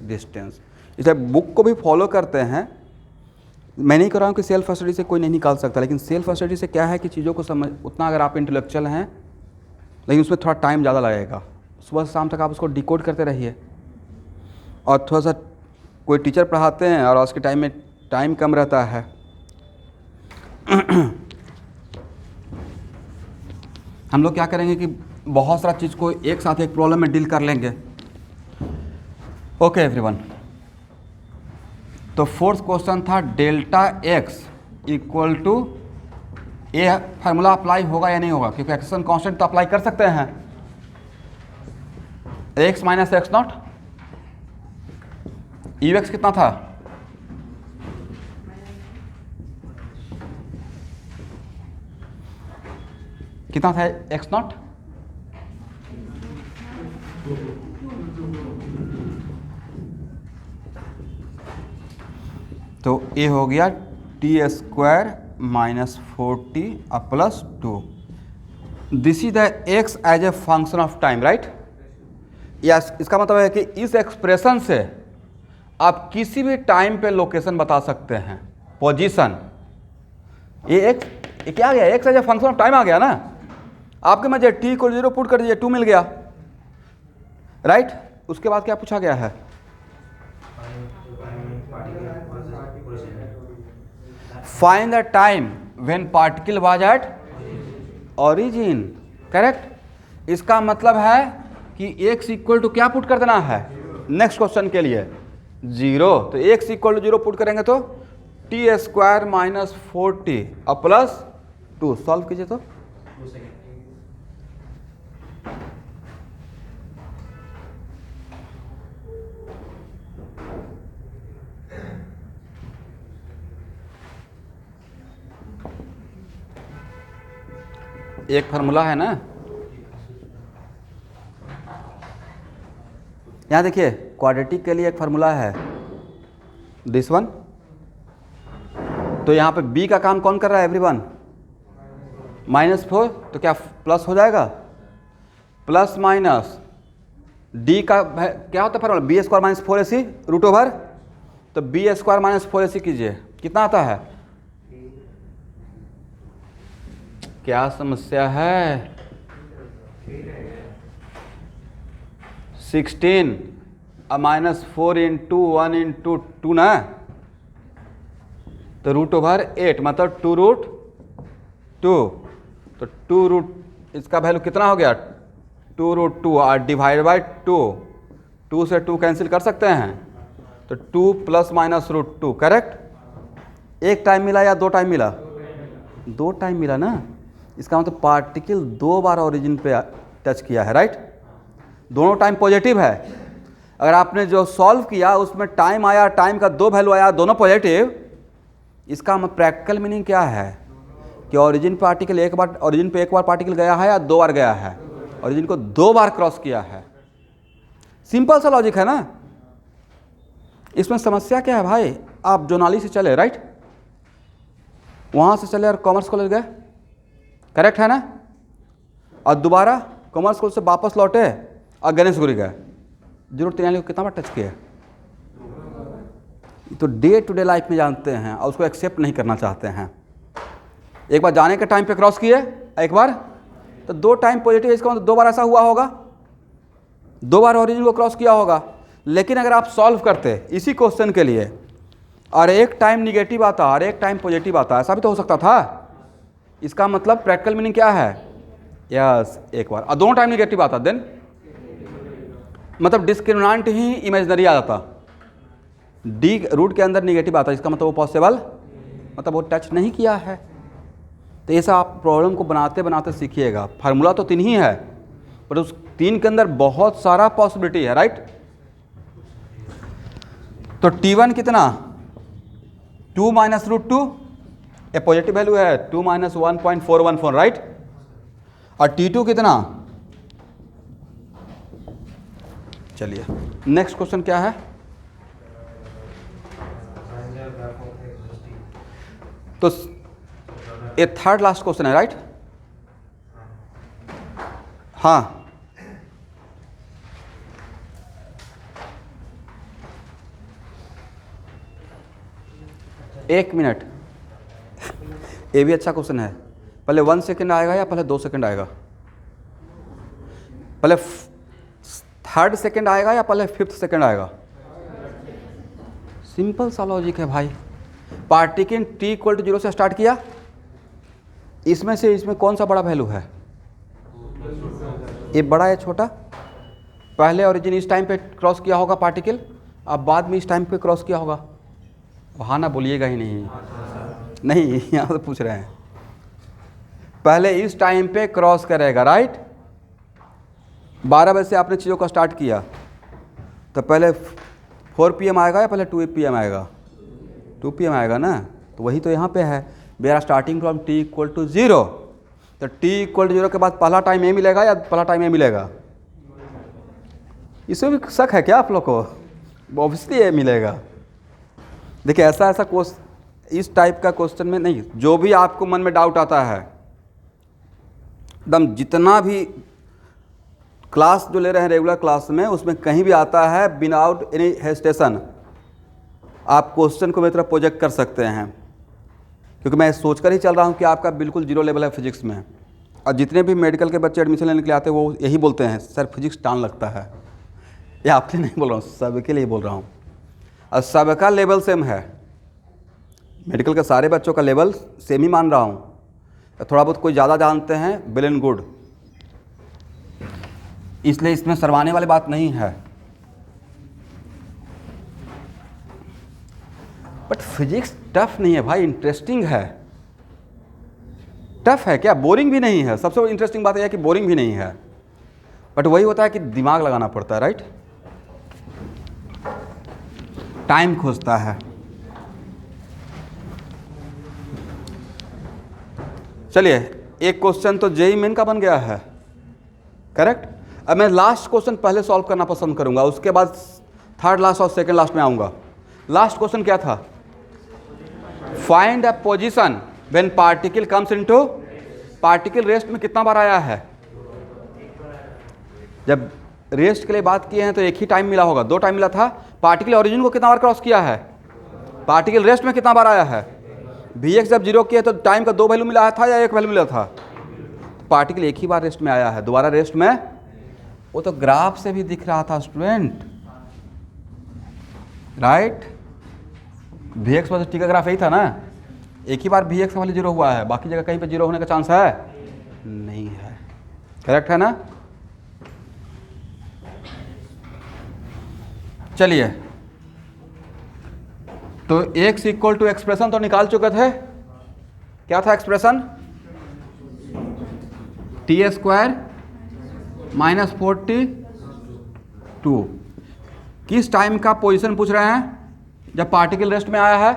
[SPEAKER 1] डिस्टेंस। इसलिए बुक को भी फॉलो करते हैं। मैं नहीं कर रहा हूँ कि सेल्फ स्टडी से कोई नहीं निकाल सकता, लेकिन सेल्फ स्टडी से क्या है कि चीज़ों को समझ, उतना अगर आप इंटेलेक्चुअल हैं लेकिन उसमें थोड़ा टाइम ज़्यादा लगेगा। सुबह से शाम तक आप उसको डिकोड करते रहिए, और थोड़ा सा कोई टीचर पढ़ाते हैं और आज के टाइम में टाइम कम रहता है। हम लोग क्या करेंगे कि बहुत सारा चीज़ को एक साथ एक प्रॉब्लम में डील कर लेंगे। ओके एवरीवन, तो फोर्थ क्वेश्चन था डेल्टा एक्स इक्वल टू, ये फार्मूला अप्लाई होगा या नहीं होगा? क्योंकि एक्सप्रेशन कांस्टेंट तो अप्लाई कर सकते हैं। X minus X not, you x कितना था? कितना था एक्स नॉट? तो ये हो गया टी स्क्वायर माइनस 40 प्लस 2। This is the x as a function of time, right. Yes, इसका मतलब है कि इस एक्सप्रेशन से आप किसी भी टाइम पे लोकेशन बता सकते हैं, पोजीशन। ये क्या आ गया? X as a function of time आ गया ना। आपके में जो टी को 0 पुट कर दीजिए, 2 मिल गया, राइट। उसके बाद क्या पूछा गया है? Find the time when particle was at origin, correct. इसका मतलब है कि x इक्वल टू क्या पुट कर देना है नेक्स्ट क्वेश्चन के लिए? 0। तो x इक्वल टू 0 पुट करेंगे तो टी स्क्वायर माइनस 40 और प्लस 2। सॉल्व कीजिए तो एक फार्मूला है ना, यहाँ देखिए क्वाड्रेटिक के लिए एक फार्मूला है, दिस वन। तो यहाँ पे b का काम कौन कर रहा है एवरीवन? -4। तो क्या प्लस हो जाएगा? प्लस माइनस d का क्या होता है formula? B square minus 4ac root over. तो बी स्क्वायर माइनस 4ac कीजिए, कितना आता है? क्या समस्या है? 16 माइनस 4 इंटू 1 इंटू 2 ना, तो रूट ओवर 8 मतलब 2 रूट 2। तो 2 रूट, इसका वैल्यू कितना हो गया? 2 रूट 2 और डिवाइड बाई 2। 2 से 2 कैंसिल कर सकते हैं, तो 2 प्लस माइनस रूट 2, करेक्ट। एक टाइम मिला या 2 टाइम मिला? 2 टाइम मिला ना। इसका मतलब पार्टिकल 2 बार ओरिजिन पे टच किया है, राइट। दोनों टाइम पॉजिटिव है, अगर आपने जो सॉल्व किया उसमें टाइम आया, टाइम का 2 वैल्यू आया, दोनों पॉजिटिव, इसका प्रैक्टिकल मीनिंग क्या है कि ओरिजिन पार्टिकल एक बार, ओरिजिन पे एक बार पार्टिकल गया है या 2 बार गया है, ओरिजिन को 2 बार क्रॉस किया है। सिंपल सा लॉजिक है ना। इसमें समस्या क्या है भाई, आप जोनाली से चले, राइट, वहाँ से चले और कॉमर्स कॉलेज गए, करेक्ट है ना, और दोबारा कॉमर्स कॉलेज से वापस लौटे और गणेशगुरी गए, जरूर तेनाली को कितना बार टच किया। तो डे टू डे लाइफ में जानते हैं और उसको एक्सेप्ट नहीं करना चाहते हैं। एक बार जाने के टाइम पे क्रॉस किए, एक बार तो 2 टाइम पॉजिटिव, इसका मतलब 2 बार ऐसा हुआ होगा, 2 बार ओरिजिन को क्रॉस किया होगा। लेकिन अगर आप सॉल्व करते इसी क्वेश्चन के लिए और एक टाइम निगेटिव आता और एक टाइम पॉजिटिव आता, ऐसा भी तो हो सकता था। इसका मतलब प्रैक्टिकल मीनिंग क्या है, यस, एक बार और दोनों टाइम निगेटिव आता, देन मतलब डिस्क्रिमिनेंट ही इमेजिनरी आ जाता, डी रूट के अंदर निगेटिव आता, इसका मतलब वो पॉसिबल, मतलब वो टच नहीं किया है। तो ऐसा आप प्रॉब्लम को बनाते बनाते सीखिएगा। फार्मूला तो 3 ही है, पर उस 3 के अंदर बहुत सारा पॉसिबिलिटी है, राइट। तो T1 कितना, 2 माइनस रूट 2, ए पॉजिटिव वैल्यू है, 2 माइनस 1.414, राइट। और T2 कितना, चलिए नेक्स्ट क्वेश्चन क्या है। तो ये थर्ड लास्ट क्वेश्चन है, राइट। हाँ, एक मिनट, ये भी अच्छा क्वेश्चन है। पहले 1 सेकेंड आएगा या पहले 2 सेकेंड आएगा, पहले 3rd सेकेंड आएगा या पहले 5th सेकेंड आएगा। सिंपल सा लॉजिक है भाई। पार्टिकल t = 0 से स्टार्ट किया, इसमें से इसमें कौन सा बड़ा वैल्यू है, ये बड़ा है छोटा। पहले ओरिजिन इस टाइम पे क्रॉस किया होगा पार्टिकल, अब बाद में इस टाइम पे क्रॉस किया होगा। हाँ ना बोलिएगा ही नहीं, नहीं यहाँ से पूछ रहे हैं। पहले इस टाइम पे क्रॉस करेगा, राइट। 12 बजे से आपने चीज़ों का स्टार्ट किया, तो पहले 4 PM आएगा या पहले 2 PM आएगा, 2 PM आएगा ना। तो वही तो यहाँ पे है, we are starting from t = 0। तो t = 0 के बाद पहला टाइम ए मिलेगा या पहला टाइम ए मिलेगा, इसमें भी शक है क्या आप लोग को, ऑब्वियसली ए मिलेगा। देखिए ऐसा इस टाइप का क्वेश्चन में नहीं, जो भी आपको मन में डाउट आता है, एकदम जितना भी क्लास जो ले रहे हैं रेगुलर क्लास में, उसमें कहीं भी आता है विदाउट एनी हेजिटेशन आप क्वेश्चन को मेरी तरफ प्रोजेक्ट कर सकते हैं, क्योंकि मैं सोचकर ही चल रहा हूँ कि आपका बिल्कुल 0 लेवल है फिजिक्स में। और जितने भी मेडिकल के बच्चे एडमिशन लेने के लिए आते हैं वो यही बोलते हैं, सर फिजिक्स टान लगता है। ये आपके नहीं बोल रहा हूँ, सबके लिए बोल रहा हूँ। और सबका लेवल सेम है, मेडिकल के सारे बच्चों का लेवल सेम ही मान रहा हूँ। थोड़ा बहुत कोई ज़्यादा जानते हैं, वेल एंड गुड, इसलिए इसमें शर्माने वाली बात नहीं है। बट फिजिक्स टफ नहीं है भाई, इंटरेस्टिंग है। टफ है क्या, बोरिंग भी नहीं है। सबसे इंटरेस्टिंग बात यह है कि बोरिंग भी नहीं है, बट वही होता है कि दिमाग लगाना पड़ता है, राइट, टाइम खोजता है। चलिए एक क्वेश्चन तो जेईई मेन का बन गया है, करेक्ट। अब मैं लास्ट क्वेश्चन पहले सॉल्व करना पसंद करूंगा, उसके बाद थर्ड लास्ट और सेकंड लास्ट में आऊंगा। लास्ट क्वेश्चन क्या था, find a position when particle comes into, particle rest में कितना बार आया है। जब रेस्ट के लिए बात किए हैं तो एक ही टाइम मिला होगा, 2 टाइम मिला था। पार्टिकल ओरिजिन को कितना बार क्रॉस किया है, पार्टिकल रेस्ट में कितना बार आया है। Vx जब 0 किया तो टाइम का 2 वैल्यू मिला था या 1 वैल्यू मिला था, पार्टिकल एक ही बार रेस्ट में आया है, दोबारा रेस्ट में। वो तो ग्राफ से भी दिख रहा था student, right. Vx versus t का ग्राफ यही था ना, एक ही बार Vx वाले 0 हुआ है, बाकी जगह कहीं पे 0 होने का चांस है नहीं है, करेक्ट है ना। चलिए तो x = एक्सप्रेशन तो निकाल चुके थे, क्या था एक्सप्रेशन, t² - 42 किस टाइम का पोजीशन पूछ रहे हैं जब पार्टिकल रेस्ट में आया है?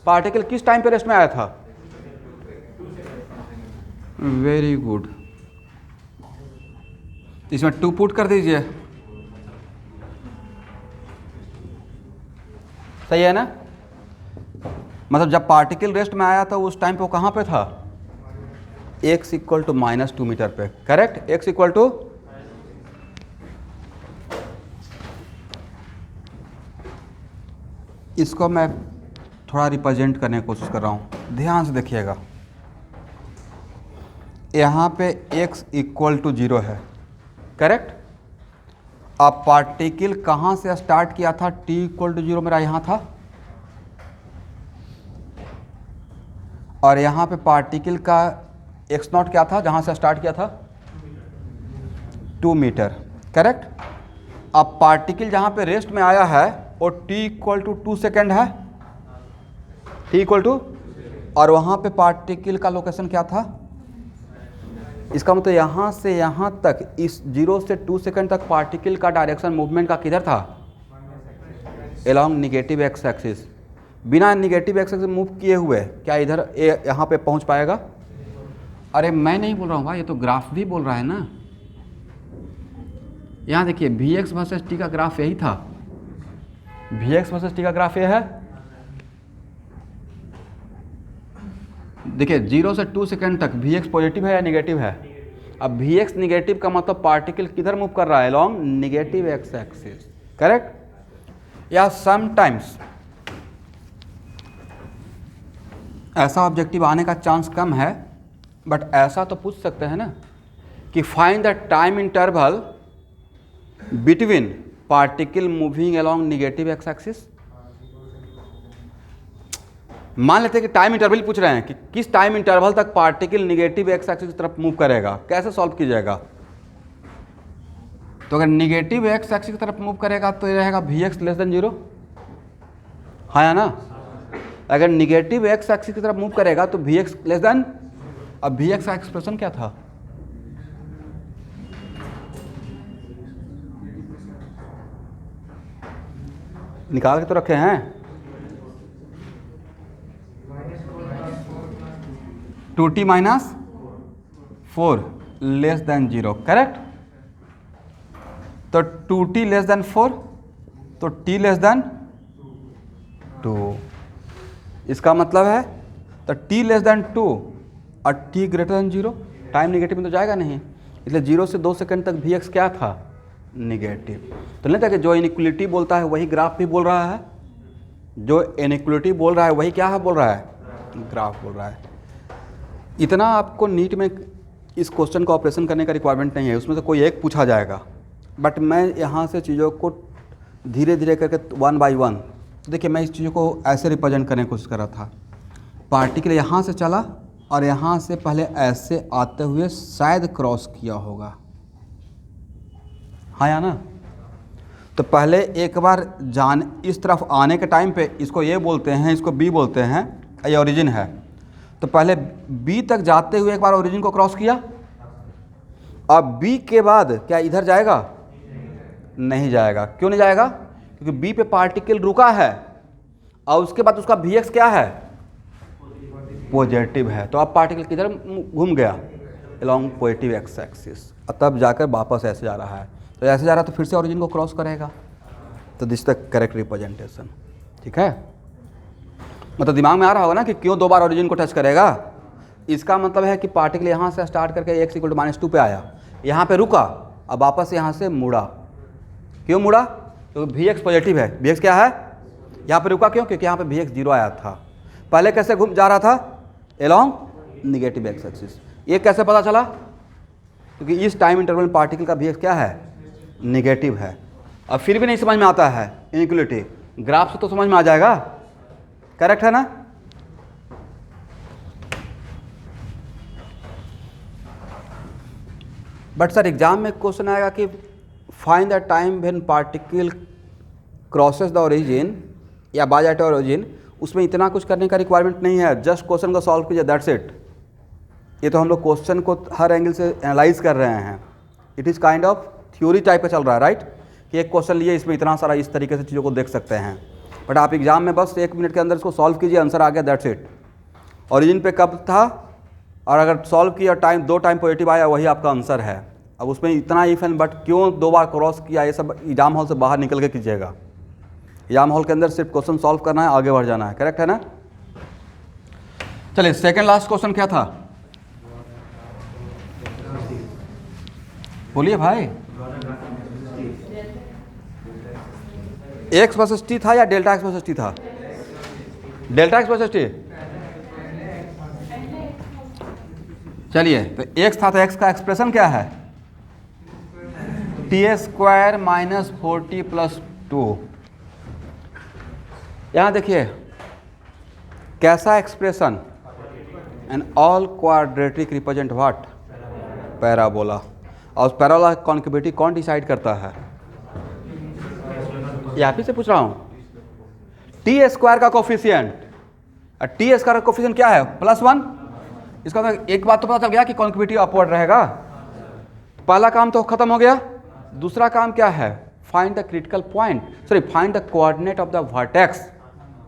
[SPEAKER 1] पार्टिकल किस टाइम पे रेस्ट में आया था? वेरी गुड, इसमें 2 पुट कर दीजिए, सही है ना? मतलब जब पार्टिकल रेस्ट में आया था उस टाइम पे वो कहाँ पे था? x इक्वल टू -2 मीटर पे, करेक्ट? x इक्वल टू, इसको मैं थोड़ा रिप्रेजेंट करने की कोशिश कर रहा हूँ, ध्यान से देखिएगा। यहाँ पे x इक्वल टू 0 है, करेक्ट? अब पार्टिकल कहाँ से स्टार्ट किया था? t इक्वल टू 0 मेरा यहाँ था, और यहाँ पे पार्टिकल का x नॉट क्या था जहाँ से स्टार्ट किया था? 2 मीटर, करेक्ट? अब पार्टिकल जहाँ पे रेस्ट में आया है और t इक्वल टू 2 सेकेंड है, t इक्वल टू, और वहाँ पे पार्टिकल का लोकेशन क्या था? इसका मतलब यहाँ से यहाँ तक, इस 0 से 2 सेकेंड तक पार्टिकल का डायरेक्शन मूवमेंट का किधर था? Along negative x axis. बिना निगेटिव एक्स एक्सिस मूव किए हुए क्या इधर यहाँ पे पहुँच पाएगा? अरे मैं नहीं बोल रहा हूँ भाई, ये तो ग्राफ भी बोल रहा है ना। यहाँ देखिए Vx वर्सेस t का ग्राफ यही था, Vx वर्सेस t का ग्राफ ये है। देखिए 0 से 2 सेकेंड तक Vx पॉजिटिव है या नेगेटिव है? अब Vx नेगेटिव का मतलब पार्टिकल किधर मूव कर रहा है? Along negative x axis, correct? या समटाइम्स ऐसा ऑब्जेक्टिव आने का चांस कम है, बट ऐसा तो पूछ सकते हैं ना कि find the time interval between particle moving along negative x axis. मान लेते हैं कि टाइम इंटरवल पूछ रहे हैं कि किस टाइम इंटरवल तक पार्टिकल नेगेटिव एक्स एक्सिस की तरफ मूव करेगा, कैसे सॉल्व कीजिएगा? तो अगर नेगेटिव एक्स एक्सिस की तरफ मूव करेगा तो ये रहेगा Vx लेस देन 0, हाँ या ना? अगर नेगेटिव एक्स एक्सिस की तरफ मूव करेगा तो Vx लेस देन, अब Vx का एक्सप्रेशन क्या था? निकाल के तो रखे हैं, 2t - 4 लेस देन 0, करेक्ट? तो 2t लेस देन 4, तो t लेस देन 2, इसका मतलब है तो t लेस देन 2 और t greater than 0, time negative में तो जाएगा नहीं, इसलिए 0 से 2 सेकंड तक Vx क्या था? नेगेटिव। तो नहीं था कि जो इनइक्वलिटी बोलता है वही ग्राफ भी बोल रहा है, जो इनइक्वलिटी बोल रहा है वही क्या है बोल रहा है? ग्राफ बोल रहा है। इतना आपको नीट में इस क्वेश्चन का ऑपरेशन करने का रिक्वायरमेंट नहीं है, उसमें से कोई एक पूछा जाएगा, बट मैं यहाँ से चीज़ों को धीरे धीरे करके 1 बाय 1, देखिए मैं इस चीज़ों को ऐसे रिप्रेजेंट करने की कोशिश कर रहा था। पार्टिकल यहाँ से चला और यहाँ से पहले ऐसे आते हुए शायद क्रॉस किया होगा, हाँ या ना? तो पहले एक बार इस तरफ आने के टाइम पे इसको ये बोलते हैं, इसको बी बोलते हैं, ये ओरिजिन है। तो पहले बी तक जाते हुए एक बार ओरिजिन को क्रॉस किया, अब बी के बाद क्या इधर जाएगा? नहीं जाएगा। क्यों नहीं जाएगा? क्योंकि बी पे पार्टिकल रुका है और उसके बाद उसका Vx क्या है? पॉजिटिव है। तो अब पार्टिकल किधर घूम गया? अलोंग पॉजिटिव एक्स एक्सिस, तब जाकर वापस ऐसे जा रहा है। तो ऐसे जा रहा है तो फिर से ओरिजिन को क्रॉस करेगा। तो दिस द करेक्ट रिप्रेजेंटेशन, ठीक है? मतलब दिमाग में आ रहा होगा ना कि क्यों 2 बार ओरिजिन को टच करेगा। इसका मतलब है कि पार्टिकल यहाँ से स्टार्ट करके x = -2 पे आया, यहाँ पे रुका, अब वापस यहाँ से मुड़ा। क्यों मुड़ा? क्योंकि Vx पॉजिटिव है। Vx क्या है? यहाँ पे रुका क्यों? क्योंकि यहाँ पे Vx 0 आया था। पहले कैसे घूम जा रहा था? Along negative x axis. ये कैसे पता चला? क्योंकि इस टाइम इंटरवल में पार्टिकल का Vx क्या है? नेगेटिव है। अब फिर भी नहीं समझ में आता है इनइक्वलिटी, ग्राफ से तो समझ में आ जाएगा, करेक्ट है ना? बट सर एग्जाम में क्वेश्चन आएगा कि find the time when particle crosses the origin या बाय एट ओरिजिन। उसमें इतना कुछ करने का रिक्वायरमेंट नहीं है, जस्ट क्वेश्चन को सॉल्व कीजिए, दैट्स इट। ये तो हम लोग क्वेश्चन को हर एंगल से एनालाइज कर रहे हैं। It is kind of theory type का चल रहा है, राइट? कि एक क्वेश्चन लिए इसमें इतना सारा इस तरीके से चीज़ों को देख सकते हैं, बट आप एग्जाम में बस 1 मिनट के अंदर इसको सॉल्व कीजिए, आंसर आ गया, दैट्स इट। ओरिजिन पे कब था और अगर सॉल्व किया टाइम 2 टाइम पॉजिटिव आया, वही आपका आंसर है। अब उसमें इतना इफ एंड बट क्यों 2 बार क्रॉस किया, ये सब एग्जाम हॉल से बाहर निकल के कीजिएगा। एग्जाम हॉल के अंदर सिर्फ क्वेश्चन सॉल्व करना है, आगे बढ़ जाना है, करेक्ट है ना। चलिए सेकंड लास्ट क्वेश्चन क्या था, बोलिए भाई। एक्स वर्सेस टी था या डेल्टा एक्स वर्सेस टी था? Delta x versus T. चलिए तो एक्स था, तो एक्स का एक्सप्रेशन क्या है? T square minus 4t plus 2। यहाँ देखिए कैसा expression, and all quadratic represent what? Parabola. और उस पैराबोला कॉन्केविटी कौन डिसाइड करता है? यहाँ पे से पूछ रहा हूँ। टी स्क्वायर का कोफिशिएंट, टी स्क्वायर का कोफिशिएंट क्या है? +1। इसका मतलब एक बात तो पता चल गया कि कॉन्केविटी अपवर्ड रहेगा। पहला काम तो खत्म हो गया। दूसरा काम क्या है? Find the critical point, sorry find the coordinate of the vertex.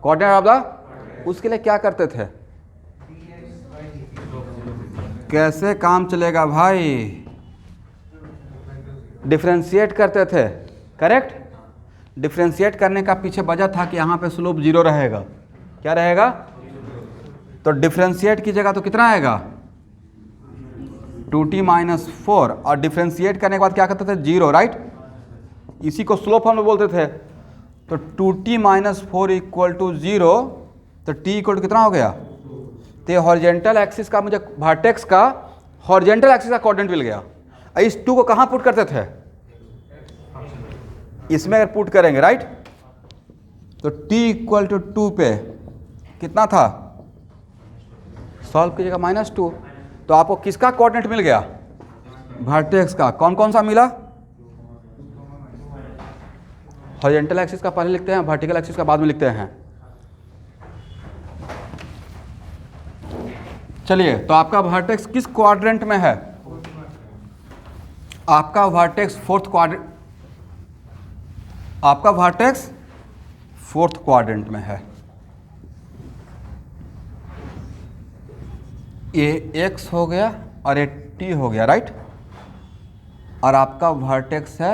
[SPEAKER 1] Coordinate of the, उसके लिए क्या करते थे? कैसे काम चलेगा भाई? डिफरेंशिएट करते थे, करेक्ट। डिफरेंशिएट करने का पीछे वजह था कि यहाँ पे स्लोप 0 रहेगा। क्या रहेगा? तो डिफरेंशिएट कीजिएगा तो कितना आएगा? 2t minus 4। और डिफरेंशिएट करने के बाद क्या करते थे? 0, राइट। इसी को स्लोप हम लोग बोलते थे। तो 2t माइनस 4 इक्वल टू 0, तो t इक्वल टू कितना हो गया? तो हॉरिजेंटल एक्सिस का, मुझे वर्टेक्स का हॉरिजेंटल एक्सिस का कोऑर्डिनेट मिल गया। इस 2 को कहाँ पुट करते थे? इसमें अगर पुट करेंगे, राइट, तो t इक्वल टू 2 पे कितना था? सॉल्व कीजिएगा -2। तो आपको किसका कोऑर्डिनेट मिल गया? वर्टेक्स का। कौन कौन सा मिला? हॉरिजेंटल एक्सिस का पहले लिखते हैं, वर्टिकल एक्सिस का बाद में लिखते हैं। चलिए तो आपका वर्टेक्स किस क्वाड्रेंट में है? आपका वर्टेक्स फोर्थ क्वाड्रेंट, आपका वर्टेक्स फोर्थ क्वाड्रेंट में है। ये x हो गया और ये t हो गया, राइट। और आपका वर्टेक्स है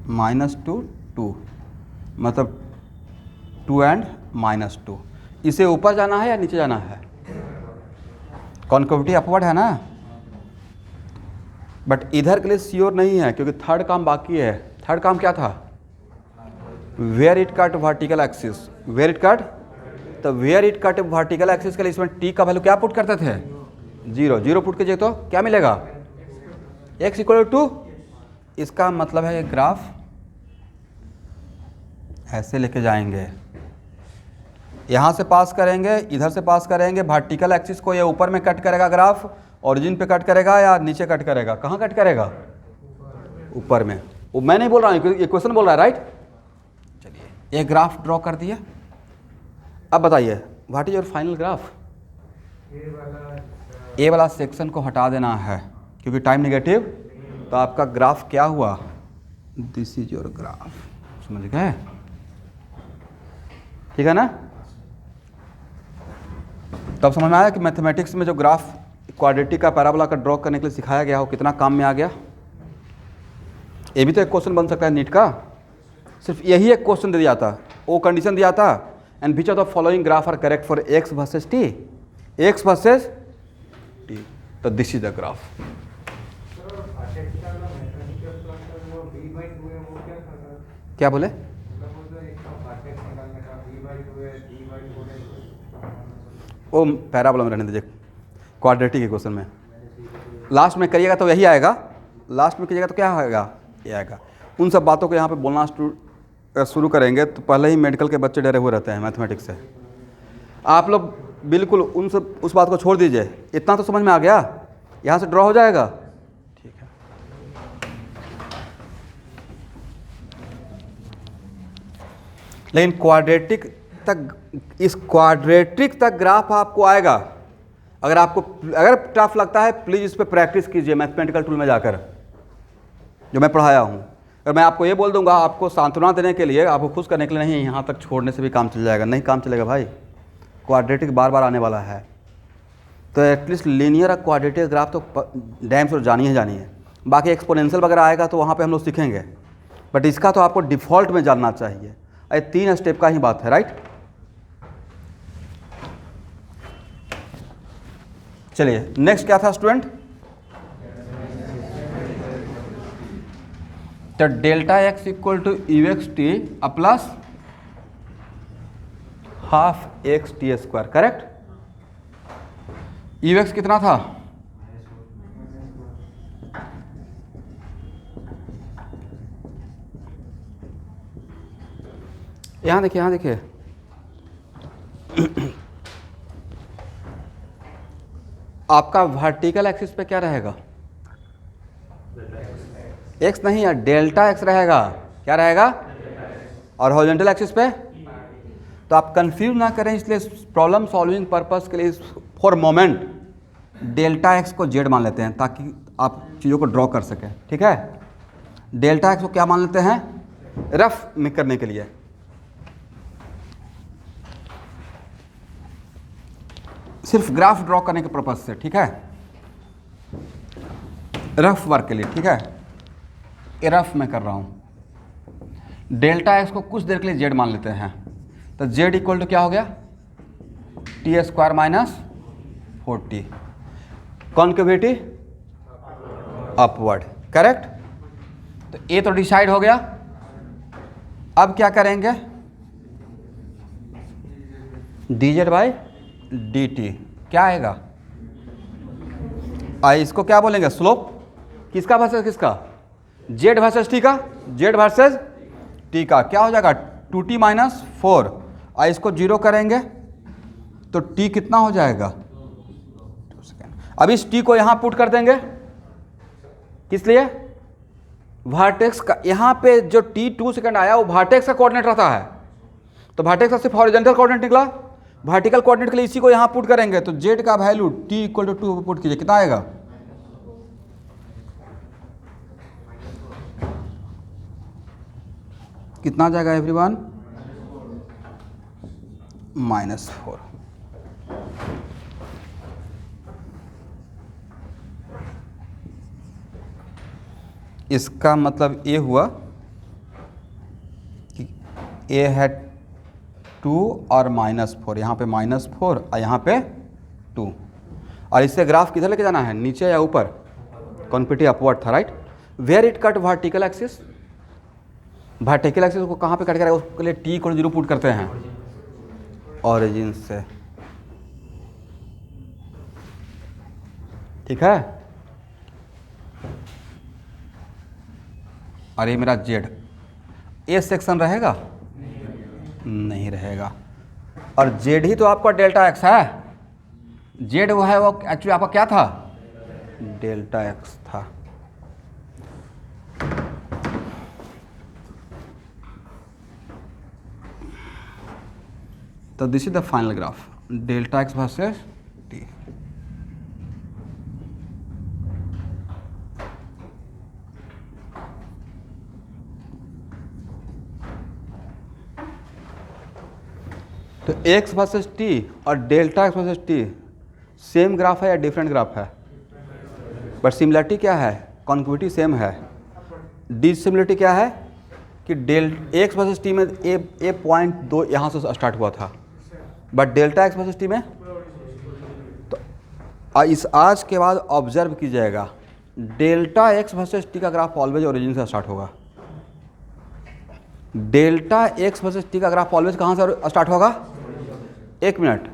[SPEAKER 1] -2 2, मतलब 2 एंड -2। इसे ऊपर जाना है या नीचे जाना है? कॉन्केविटी अपवर्ड है ना, बट इधर के लिए श्योर नहीं है क्योंकि थर्ड काम बाकी है। थर्ड काम क्या था? Where it cut vertical axis, where it cut. तो where it cut vertical axis के लिए इसमें t का वैल्यू क्या पुट करते थे? 0 0 पुट कीजिए तो क्या मिलेगा? x equal to 2। इसका मतलब है ये ग्राफ ऐसे लेके जाएंगे, यहाँ से पास करेंगे, इधर से पास करेंगे। वर्टिकल एक्सिस को ये ऊपर में कट करेगा ग्राफ, ओरिजिन पे कट करेगा या नीचे कट करेगा? कहाँ कट करेगा? ऊपर में। वो मैं नहीं बोल रहा हूँ, ये क्वेश्चन बोल रहा है, राइट। चलिए एक ग्राफ ड्रॉ कर दिया। अब बताइए what is your final graph? A वाला सेक्शन को हटा देना है क्योंकि टाइम नेगेटिव। तो आपका ग्राफ क्या हुआ? This is your graph. समझ गए? ठीक है ना। तब समझ में आया कि मैथमेटिक्स में जो ग्राफ क्वाड्रेटिक का पैराबोला का ड्रॉ करने के लिए सिखाया गया हो कितना काम में आ गया। ये भी तो एक क्वेश्चन बन सकता है नीट का। सिर्फ यही एक क्वेश्चन दे दिया था, वो कंडीशन दिया था, and which of the following graph are correct for x versus t, x versus t. तो दिस इज द ग्राफ। क्या बोले? वो पैराबोला में रहने दीजिए, क्वाड्रेटिक के क्वेश्चन में लास्ट में करिएगा तो यही आएगा। लास्ट में कीजिएगा तो क्या आएगा? ये आएगा। उन सब बातों को यहाँ पे बोलना शुरू करेंगे तो पहले ही मेडिकल के बच्चे डरे हुए रहते हैं मैथमेटिक्स से। आप लोग बिल्कुल उस बात को छोड़ दीजिए। इतना तो समझ में आ गया, यहाँ से ड्रॉ हो जाएगा। ठीक है। लेकिन क्वाड्रेटिक तक, इस क्वाड्रेटिक तक ग्राफ आपको आएगा। अगर टफ लगता है प्लीज़ इस पर प्रैक्टिस कीजिए मैथमेटिकल टूल में जाकर। जो मैं पढ़ाया हूँ। अगर मैं आपको ये बोल दूंगा आपको सांत्वना देने के लिए, आपको खुश करने के लिए, नहीं यहाँ तक छोड़ने से भी काम चल जाएगा, नहीं काम चलेगा भाई। क्वाड्रेटिक बार बार आने वाला है, तो एटलीस्ट लीनियर और क्वाड्रेटिक ग्राफ तो डैम से जानी है। बाकी एक्सपोनेंशियल वगैरह आएगा तो वहाँ पे हम लोग सीखेंगे, बट इसका तो आपको डिफ़ॉल्ट में जानना चाहिए। ये 3 स्टेप का ही बात है, राइट। चलिए नेक्स्ट क्या था स्टूडेंट, तो delta x equal to you x T plus half x t square, correct. U x कितना था, यहाँ देखिए, यहाँ देखिए, आपका वर्टिकल एक्सिस पे क्या रहेगा, एक्स नहीं है, डेल्टा एक्स रहेगा। क्या रहेगा, और हॉरिजॉन्टल एक्सिस पे, तो आप कंफ्यूज ना करें, इसलिए प्रॉब्लम सॉल्विंग पर्पस के लिए फॉर मोमेंट डेल्टा एक्स को जेड मान लेते हैं ताकि आप चीज़ों को ड्रॉ कर सकें, ठीक है। डेल्टा एक्स को क्या मान लेते हैं, रफ में करने के लिए। सिर्फ ग्राफ ड्रॉ करने के पर्पज से, ठीक है, रफ वर्क के लिए, ठीक है। ये रफ में कर रहा हूँ। डेल्टा एक्स को कुछ देर के लिए जेड मान लेते हैं, तो जेड इक्वल टू क्या हो गया, t square minus 4t, concavity upward, correct. तो ये तो डिसाइड हो गया। अब क्या करेंगे, dz बाई dt क्या आएगा, इसको क्या बोलेंगे, स्लोप। किसका वर्सेस किसका, जेड वर्सेस टी का, जेड वर्सेस टी का क्या हो जाएगा, 2t माइनस 4। इसको 0 करेंगे तो t कितना हो जाएगा, 2 सेकेंड। अब इस t को यहाँ पुट कर देंगे, किस लिए, वर्टेक्स का। यहाँ पे जो t 2 सेकेंड आया वो वर्टेक्स का कोऑर्डिनेट रहता है, तो वर्टेक्स का सिर्फ हॉरिजॉन्टल कोऑर्डिनेट निकला। वर्टिकल कोऑर्डिनेट के लिए इसी को यहाँ पुट करेंगे, तो z का value t equal to 2 put कीजिए, कितना आएगा, कितना आ जाएगा एवरीवन, -4। इसका मतलब ये हुआ कि a है 2 और -4, यहाँ पे -4 और यहाँ पे 2। और इससे ग्राफ किधर लेके जाना है, नीचे या ऊपर, कॉन्केविटी अपवर्ड था, right. Where it cut vertical axis, vertical axis को कहाँ पे कट करेगा, उसके लिए t को 0 पुट करते हैं, ऑरिजिन से, ठीक है। और ये मेरा जेड, ए सेक्शन रहेगा, नहीं रहेगा। और जेड ही तो आपका डेल्टा एक्स है, जेड वो है, वो एक्चुअली आपका क्या था, डेल्टा एक्स था। तो this is the final graph, delta x versus t. तो x वर्सेस टी और delta x versus T same graph है या डिफरेंट ग्राफ है, बट सिमिलरिटी क्या है, कॉन्केविटी सेम है। डिसिमिलरिटी क्या है कि एक्स वर्सेस टी में ए पॉइंट 2 यहाँ से स्टार्ट हुआ था, but delta x versus T में। तो इस आज के बाद ऑब्जर्व कीजिएगा, डेल्टा एक्स वर्सेस टी का ग्राफ ऑलवेज ओरिजिन से स्टार्ट होगा। डेल्टा एक्स वर्सेस टी का ग्राफ ऑलवेज कहाँ से स्टार्ट होगा, 1 मिनट।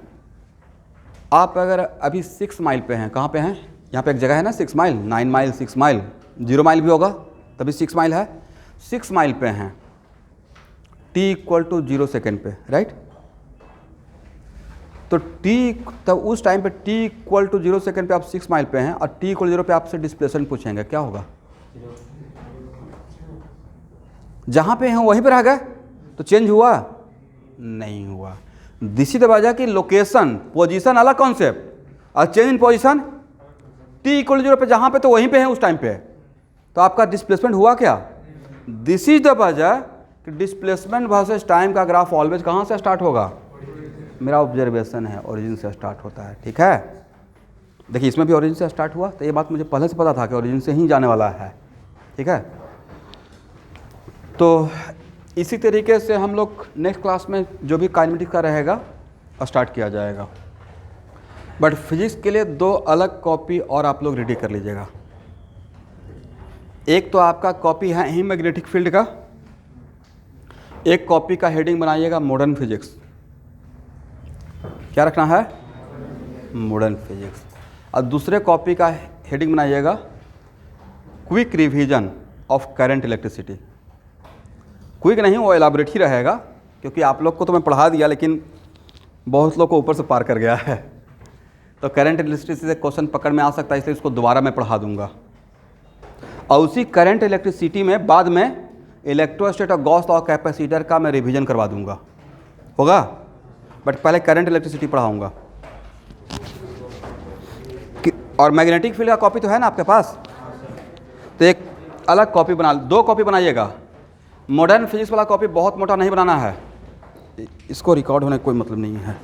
[SPEAKER 1] आप अगर अभी 6 माइल पे हैं, कहाँ पे हैं, यहाँ पे एक जगह है ना 6 माइल, 9 माइल, 6 माइल, 0 माइल भी होगा तभी 6 माइल है। 6 माइल पे हैं, t इक्वल टू 0 सेकेंड पे, राइट। तो t, तब उस टाइम पे t इक्वल टू 0 सेकेंड पे आप 6 माइल पे हैं और t इक्वल 0 पे आपसे डिस्प्लेसमेंट पूछेंगे, क्या होगा, जहाँ पे हैं वहीं पर रह गए, तो चेंज हुआ नहीं हुआ। दिस इज द वजह कि लोकेशन, पोजीशन अलग कॉन्सेप्ट, और change in position, t equal 0 पे जहाँ पे तो वहीं पे हैं उस टाइम पे, तो आपका डिस्प्लेसमेंट हुआ क्या? दिस इज द वजह कि डिस्प्लेसमेंट वर्सेस टाइम का ग्राफ ऑलवेज कहाँ से स्टार्ट होगा? मेरा ऑब्जर्वेशन है ओरिजिन से स्टार्ट होता है, ठीक है। देखिए इसमें भी ओरिजिन से स्टार्ट हुआ, तो ये बात मुझे पहले से पता था कि ओरिजिन से ही जाने वाला है, ठीक है। तो इसी तरीके से हम लोग नेक्स्ट क्लास में जो भी काइनेमेटिक्स का रहेगा स्टार्ट किया जाएगा। बट फिजिक्स के लिए 2 अलग कॉपी और आप लोग रेडी कर लीजिएगा। एक तो आपका कॉपी है ही मैग्नेटिक फील्ड का, एक कॉपी का हेडिंग बनाइएगा मॉडर्न फिजिक्स। क्या रखना है? Modern physics. और दूसरे कॉपी का हेडिंग बनाइएगा quick revision of current electricity. Quick नहीं, वो एलाबोरेट ही रहेगा, क्योंकि आप लोग को तो मैं पढ़ा दिया लेकिन बहुत लोग को ऊपर से पार कर गया है। तो करंट इलेक्ट्रिसिटी से क्वेश्चन पकड़ में आ सकता है, इसलिए उसको दोबारा मैं पढ़ा दूंगा। और उसी करंट इलेक्ट्रिसिटी में बाद में इलेक्ट्रोस्टैट और गॉस लॉ कैपेसिटर का मैं रिवीजन करवा दूंगा, होगा। बट पहले करंट इलेक्ट्रिसिटी पढ़ाऊंगा। और मैग्नेटिक फील्ड का कॉपी तो है ना आपके पास, तो एक अलग कॉपी बना, 2 कॉपी बनाइएगा। मॉडर्न फिजिक्स वाला कॉपी बहुत मोटा नहीं बनाना है, इसको रिकॉर्ड होने का कोई मतलब नहीं है।